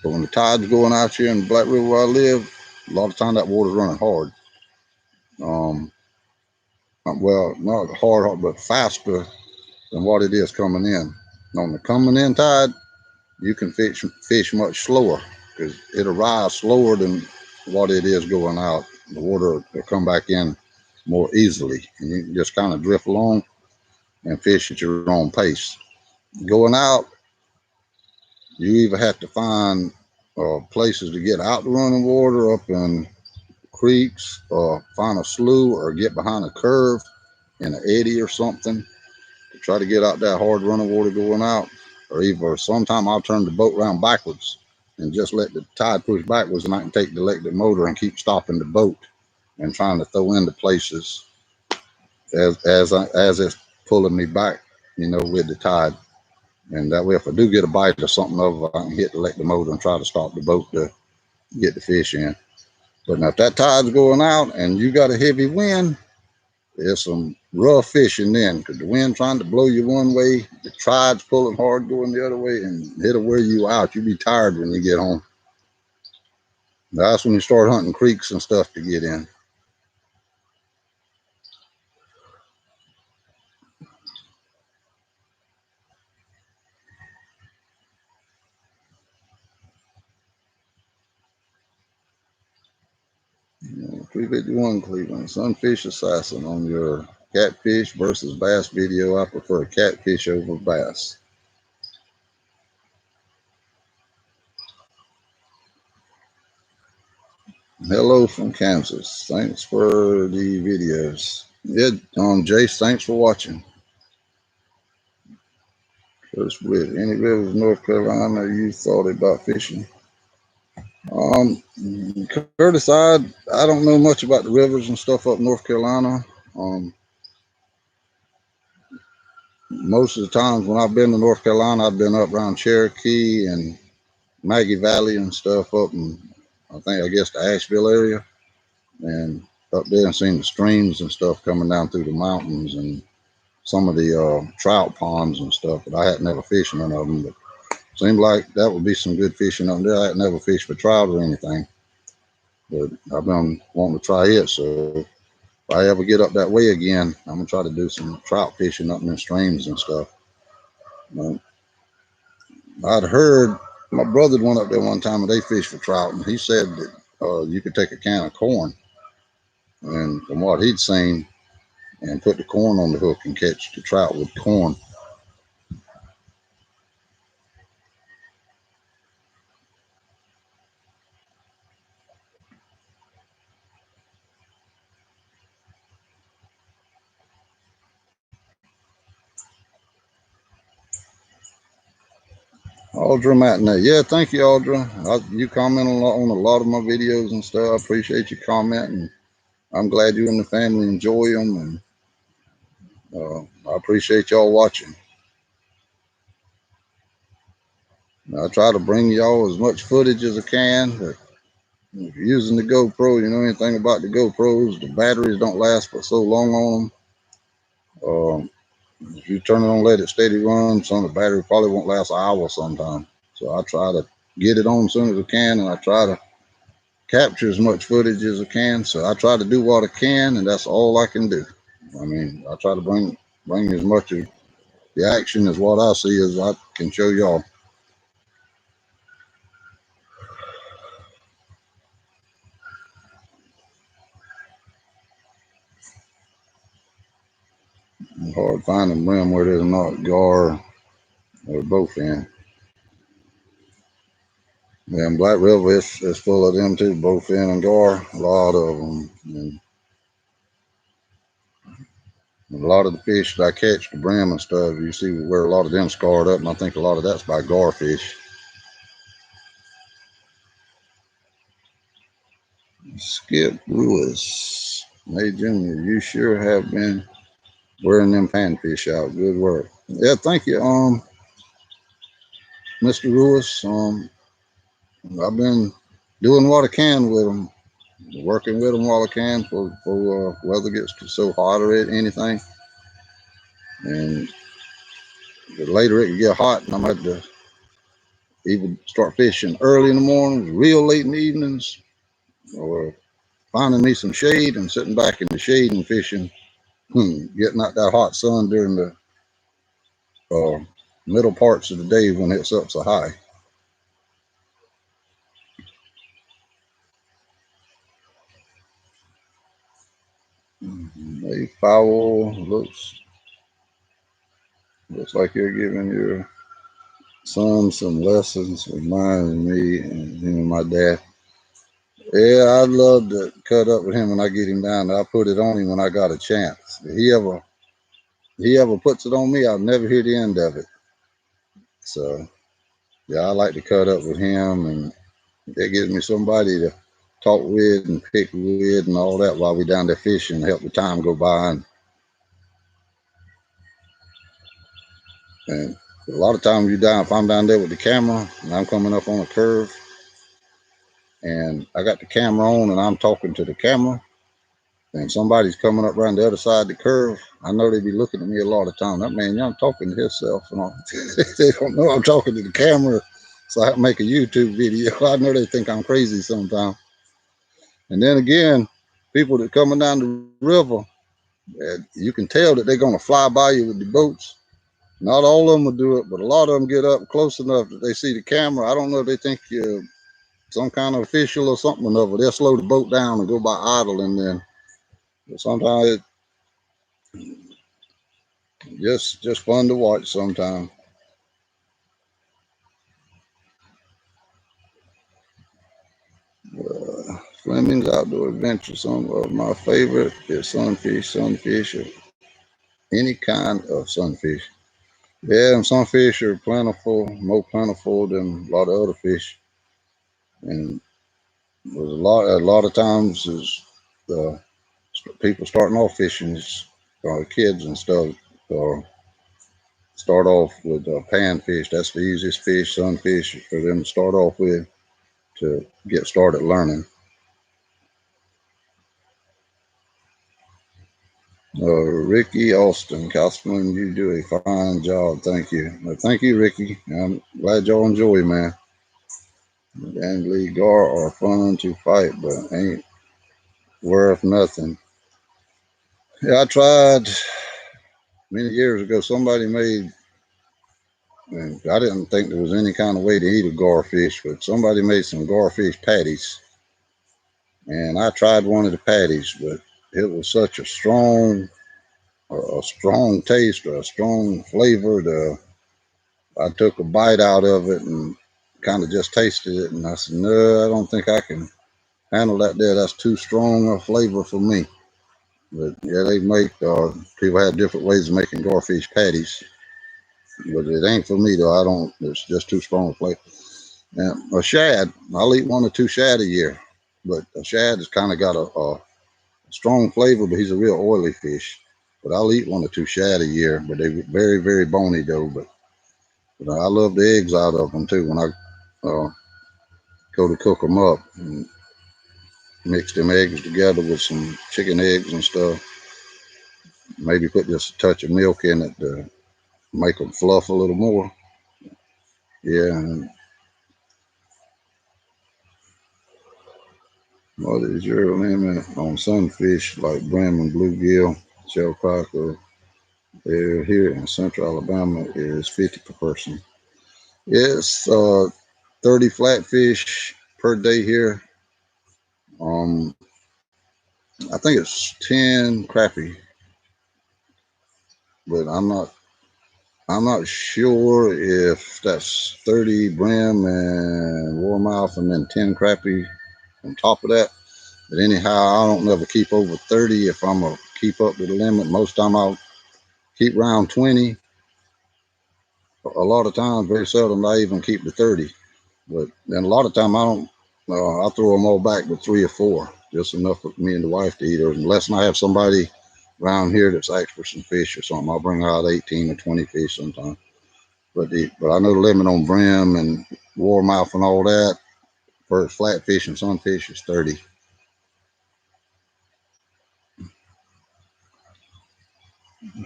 But when the tide's going out here in the Black River where I live, a lot of time that water's running hard. Um, well, not hard, but faster than what it is coming in. On the coming in tide, you can fish much slower because it'll rise slower than what it is going out. The water will come back in more easily, and you can just kind of drift along and fish at your own pace. Going out, you either have to find places to get out the running water up in creeks, or find a slough, or get behind a curve in an eddy or something to try to get out that hard running water going out. Or either sometime I'll turn the boat around backwards and just let the tide push backwards, and I can take the electric motor and keep stopping the boat and trying to throw into places as it's pulling me back, with the tide. And that way, if I do get a bite or something of it, I can hit the electric motor and try to stop the boat to get the fish in. But now if that tide's going out and you got a heavy wind, there's some rough fishing then, because the wind trying to blow you one way, the tide's pulling hard going the other way, and it'll wear you out. You'll be tired when you get home. That's when you start hunting creeks and stuff to get in. You know, 351 Cleveland, Sunfish Assassin on your catfish versus bass video. I prefer catfish over bass. Hello from Kansas. Thanks for the videos. Yeah, Jace, thanks for watching. First with any rivers North Carolina you thought about fishing? Um, Curtis, I don't know much about the rivers and stuff up North Carolina. Most of the times when I've been to North Carolina, I've been up around Cherokee and Maggie Valley and stuff up in, I guess the Asheville area, and up there and seen the streams and stuff coming down through the mountains and some of the trout ponds and stuff. But I had never fished none of them. But seemed like that would be some good fishing up there. I had never fished for trout or anything, but I've been wanting to try it. So if I ever get up that way again, I'm gonna try to do some trout fishing up in the streams and stuff. But I'd heard my brother went up there one time and they fished for trout, and he said that you could take a can of corn, and from what he'd seen, and put the corn on the hook and catch the trout with corn. Audra Matinee. Yeah, thank you, Audra. You comment on a lot of my videos and stuff. I appreciate your comment, and I'm glad you and the family enjoy them, and I appreciate y'all watching. I try to bring y'all as much footage as I can, but if you're using the GoPro, you know anything about the GoPros, the batteries don't last for so long on them. If you turn it on, let it steady run, some of the battery probably won't last an hour sometime. So I try to get it on as soon as I can, and I try to capture as much footage as I can. So I try to do what I can, and that's all I can do. I mean, I try to bring as much of the action as what I see as I can show y'all. It's hard finding brim where there's not gar or bowfin. Yeah, and Black River is full of them too, bowfin and gar, a lot of them. And a lot of the fish that I catch, the brim and stuff, you see where a lot of them scarred up, and I think a lot of that's by garfish. Skip Lewis. Hey, Junior, you sure have been wearing them panfish out. Good work. Yeah, thank you, Mr. Lewis. I've been doing what I can with them, working with them while I can for weather gets so hot or anything. And the later it can get hot, and I'm going to have to either start fishing early in the mornings, real late in the evenings, or finding me some shade and sitting back in the shade and fishing, getting out that hot sun during the uh, middle parts of the day when it's up so high. A foul looks like you're giving your son some lessons with mine and me and him and my dad. Yeah, I'd love to cut up with him when I get him down. I put it on him when I got a chance. If he ever puts it on me, I'll never hear the end of it. So yeah, I like to cut up with him, and that gives me somebody to talk with and pick with and all that while we down there fishing, help the time go by. And a lot of times if I'm down there with the camera and I'm coming up on a curve and I got the camera on and I'm talking to the camera and somebody's coming up around the other side of the curve, I know they be looking at me a lot of time. That man, y'all talking to himself and all. They don't know I'm talking to the camera, so I have to make a YouTube video. I know they think I'm crazy sometimes. And then again, people that coming down the river, you can tell that they're gonna fly by you with the boats. Not all of them will do it, but a lot of them get up close enough that they see the camera. I don't know if they think you're some kind of official or something or another. They'll slow the boat down and go by idle, and then sometimes it's just fun to watch sometimes. Fleming outdoor adventures. Some of my favorite is sunfish, or any kind of sunfish. Yeah, and some fish are plentiful, more plentiful than a lot of other fish. And there's a lot of times is the people starting off fishing, kids and stuff, uh, start off with panfish. That's the easiest fish, sunfish, for them to start off with to get started learning. Ricky Austin, Councilman, you do a fine job. Thank you. Thank you, Ricky. I'm glad y'all enjoy, man. And Lee Gar are fun to fight, but ain't worth nothing. Yeah, I tried many years ago. Somebody made, and I didn't think there was any kind of way to eat a garfish, but somebody made some garfish patties. And I tried one of the patties, but it was such a strong taste or a strong flavor. I took a bite out of it and kind of just tasted it, and I said, "No, I don't think I can handle that. There, that's too strong a flavor for me." But yeah, they make people have different ways of making garfish patties, but it ain't for me though. I don't. It's just too strong a flavor. And a shad, I'll eat 1 or 2 shad a year, but a shad has kind of got a strong flavor, but he's a real oily fish. But I'll eat 1 or 2 shad a year, but they're very, very bony though. But I love the eggs out of them too. When I go to cook them up and mix them eggs together with some chicken eggs and stuff, maybe put just a touch of milk in it to make them fluff a little more. Yeah. And what is your limit on sunfish like brim and bluegill, shell cracker? Here in Central Alabama is 50 per person. It's 30 flatfish per day here. I think it's 10 crappie, but I'm not sure if that's 30 brim and warmouth and then 10 crappie on top of that. But anyhow, I don't never keep over 30 if I'm gonna keep up to the limit. Most time I'll keep around 20. A lot of times, very seldom I even keep the 30. But then a lot of time I don't. I throw them all back with 3 or 4, just enough for me and the wife to eat. Or unless I have somebody around here that's asked for some fish or something, I'll bring out 18 or 20 fish sometimes. But I know the limit on brim and warmouth and all that for flatfish and sunfish is 30.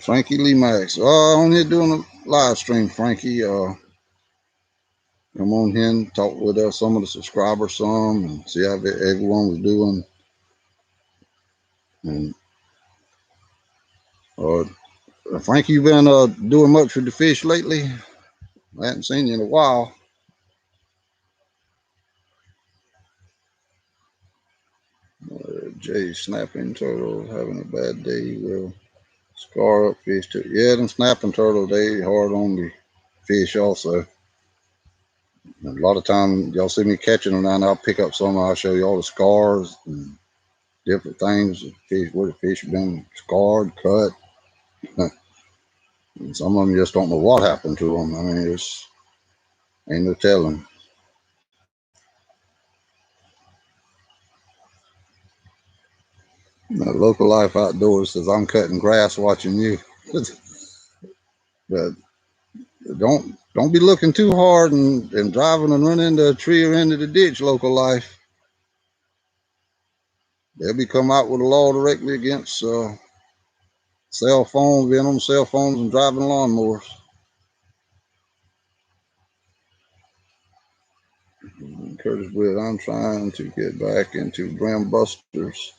Frankie Lee Max, on here doing a live stream. Frankie, come on here and talk with some of the subscribers some and see how everyone was doing. And Frankie, you been doing much with the fish lately? I haven't seen you in a while. Jay snapping turtle having a bad day. Will scar up fish too. Yeah, them snapping turtles, they hard on the fish also. And a lot of time y'all see me catching them and I'll pick up some and I'll show you all the scars and different things. Fish, where the fish have been scarred, cut. And some of them just don't know what happened to them. I mean, it's ain't no telling. Local life outdoors says I'm cutting grass watching you. But don't be looking too hard and driving and running into a tree or into the ditch, local life. They'll be come out with a law directly against cell phones, being on cell phones and driving lawnmowers. Curtis Wood, I'm trying to get back into brim busters.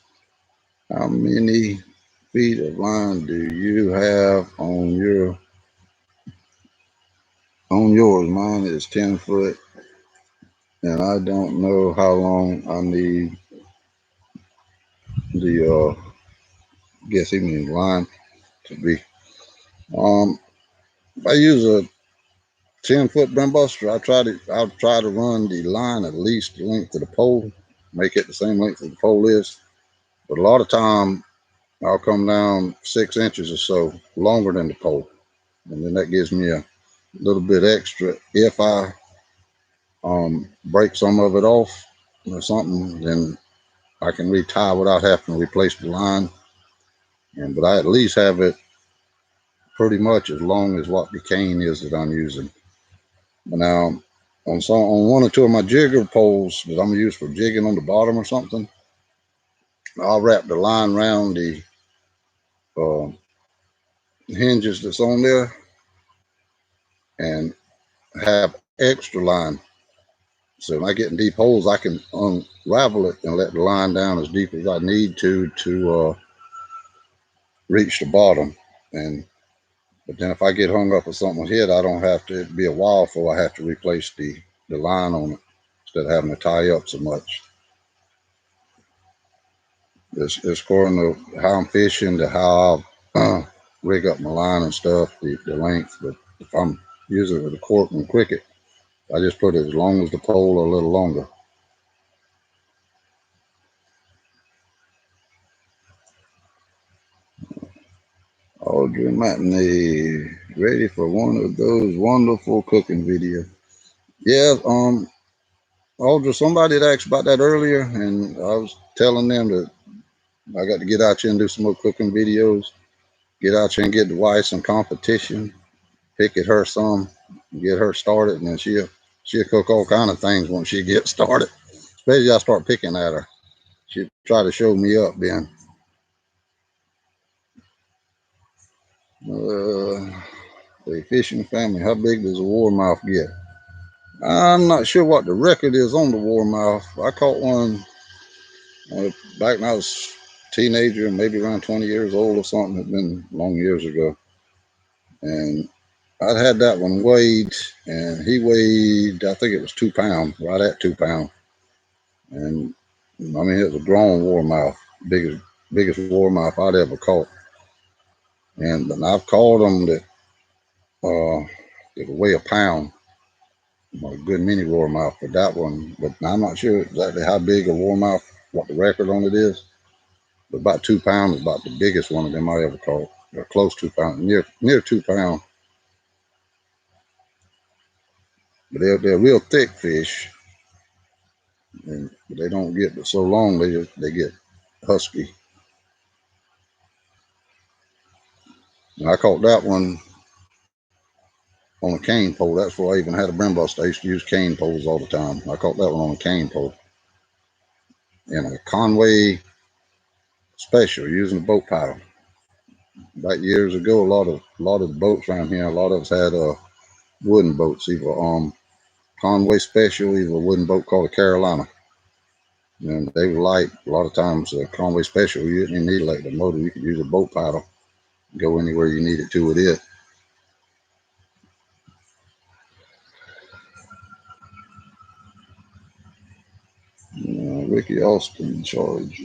How many feet of line do you have on yours? Mine is 10 foot, and I don't know how long I need the guess he means line to be. If I use a 10-foot brim buster, I'll try to run the line at least the length of the pole, make it the same length as the pole is. But a lot of time I'll come down 6 inches or so longer than the pole. And then that gives me a little bit extra. If I break some of it off or something, then I can retie without having to replace the line. But I at least have it pretty much as long as what the cane is that I'm using. But now on one or two of my jigger poles that I'm gonna use for jigging on the bottom or something, I'll wrap the line around the uh, hinges that's on there and have extra line. So when I get in deep holes, I can unravel it and let the line down as deep as I need to reach the bottom. But then if I get hung up with something hit, I don't have to. It'd be a while before I have to replace the line on it instead of having to tie up so much. It's according to how I'm fishing, to how I rig up my line and stuff, the length. But if I'm using it with a cork and cricket, I just put it as long as the pole or a little longer. Audrey Matinee, ready for one of those wonderful cooking videos. Yeah, Audrey, somebody had asked about that earlier, and I was telling them that I got to get out here and do some more cooking videos. Get out here and get the wife some competition. Pick at her some, get her started, and then she'll cook all kind of things once she gets started. Especially I start picking at her. She'll try to show me up then. A fishing family, how big does a warmouth get? I'm not sure what the record is on the warmouth. I caught one back when I was a teenager, maybe around 20 years old or something. It's been long years ago. And I'd had that one weighed, and he weighed, I think it was 2 pounds, right at 2 pounds. And I mean, it was a grown warmouth, biggest warmouth I'd ever caught. And I've caught them that weigh a pound, a good mini warmouth for that one. But I'm not sure exactly how big a warmouth, what the record on it is. But about 2 pounds is about the biggest one of them I ever caught. Or close to 2 pounds, near 2 pounds. But they're real thick fish, and they don't get so long. They get husky. And I caught that one on a cane pole. That's where I even had a brim buster. I used to use cane poles all the time. I caught that one on a cane pole. And a Conway special using a boat paddle. Back years ago, a lot of the boats around here, a lot of us had wooden boats, either Conway special, either a wooden boat called a Carolina. And they were light. A lot of times Conway special, you didn't need like the motor. You could use a boat paddle, go anywhere you needed to with it. Ricky Austin charge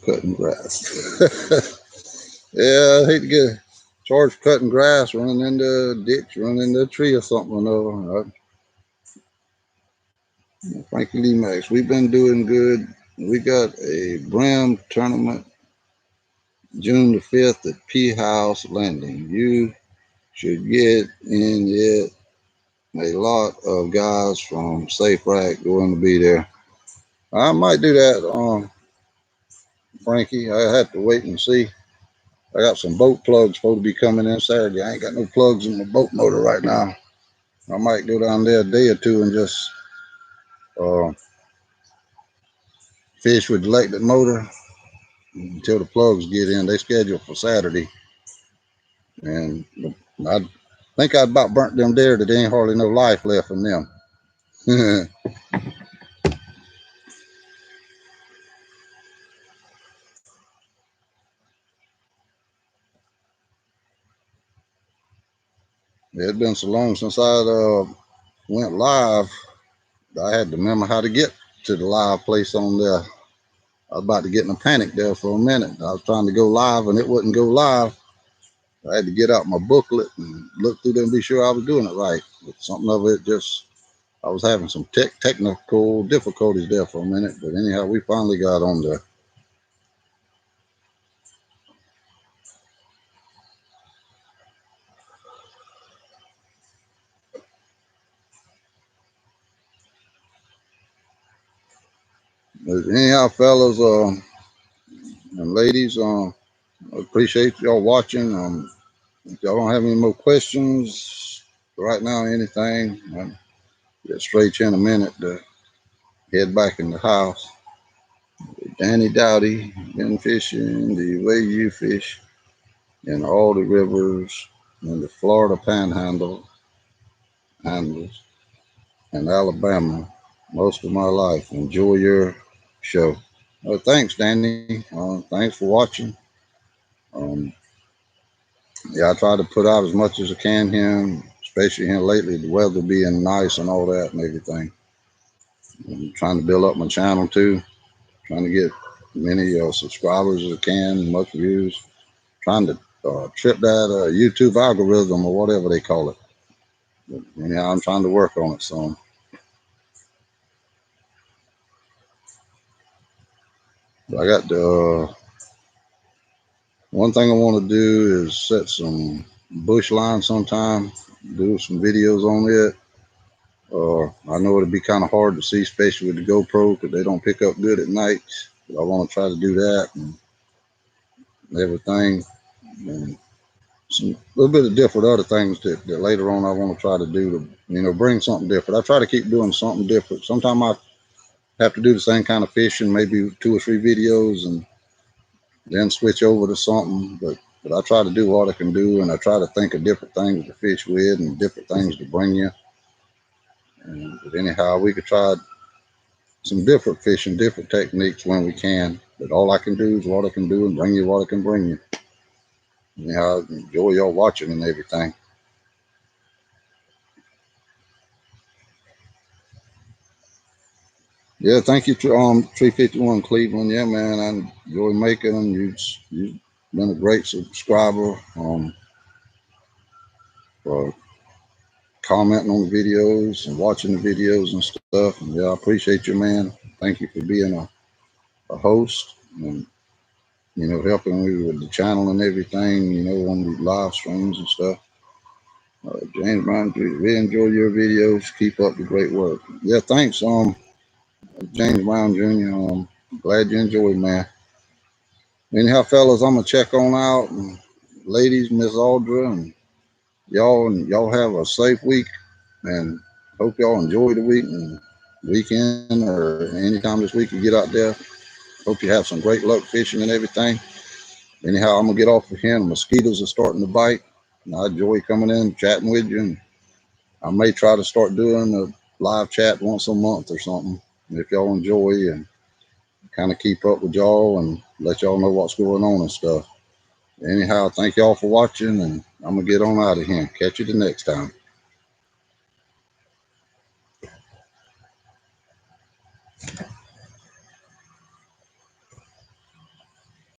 cutting grass. Yeah, I hate to get charged cutting grass, running into a ditch, running into a tree or something. Frankie Lee Max, we've been doing good. We got a Brim tournament June the 5th at P House Landing. You should get in yet. A lot of guys from Safe Rack going to be there. I might do that, Frankie. I have to wait and see. I got some boat plugs supposed to be coming in Saturday. I ain't got no plugs in my boat motor right now. I might go down there a day or two and just fish with the electric motor until the plugs get in. They scheduled for Saturday. And I think I about burnt them there that there ain't hardly no life left in them. It's been so long since I went live. I had to remember how to get to the live place on there. I was about to get in a panic there for a minute. I was trying to go live and it wouldn't go live. I had to get out my booklet and look through there and be sure I was doing it right. But something of it just, I was having some technical difficulties there for a minute, but anyhow, we finally got on there. But anyhow, fellas and ladies, appreciate y'all watching. If y'all don't have any more questions right now, anything, I'll get straight in a minute to head back in the house. Danny Dowdy, been fishing the way you fish in all the rivers in the Florida Panhandle handles and Alabama most of my life. Enjoy your show. Thanks, Danny. Thanks for watching. Um, yeah, I try to put out as much as I can here, especially here lately, the weather being nice and all that and everything. I'm trying to build up my channel too, trying to get many subscribers as I can, much views, trying to trip that YouTube algorithm or whatever they call it. But anyhow, I'm trying to work on it some. I got the one thing I want to do is set some bush line sometime, do some videos on it. I know it'd be kind of hard to see, especially with the GoPro, because they don't pick up good at night. But I want to try to do that and everything, and some little bit of different other things that later on I want to try to do to bring something different. I try to keep doing something different. Sometimes I have to do the same kind of fishing, maybe 2 or 3 videos, and then switch over to something. But I try to do what I can do, and I try to think of different things to fish with and different things to bring you. But anyhow, we could try some different fishing, different techniques when we can. But all I can do is what I can do and bring you what I can bring you. Anyhow, enjoy y'all watching and everything. Yeah, thank you, 351 Cleveland. Yeah, man, I enjoy making them. You've been a great subscriber. For commenting on the videos and watching the videos and stuff. And yeah, I appreciate you, man. Thank you for being a host and helping me with the channel and everything. On the live streams and stuff. James Brown, we enjoy your videos. Keep up the great work. Yeah, thanks, James Brown Jr. Glad you enjoyed, man. Anyhow, fellas, I'm gonna check on out, and ladies, Miss Audra, and y'all have a safe week, and hope y'all enjoy the week and weekend or anytime this week you get out there. Hope you have some great luck fishing and everything. Anyhow, I'm gonna get off of here. The mosquitoes are starting to bite, and I enjoy coming in chatting with you. And I may try to start doing a live chat once a month or something. If y'all enjoy and kind of keep up with y'all and let y'all know what's going on and stuff. Anyhow, thank y'all for watching, and I'm gonna get on out of here. Catch you the next time.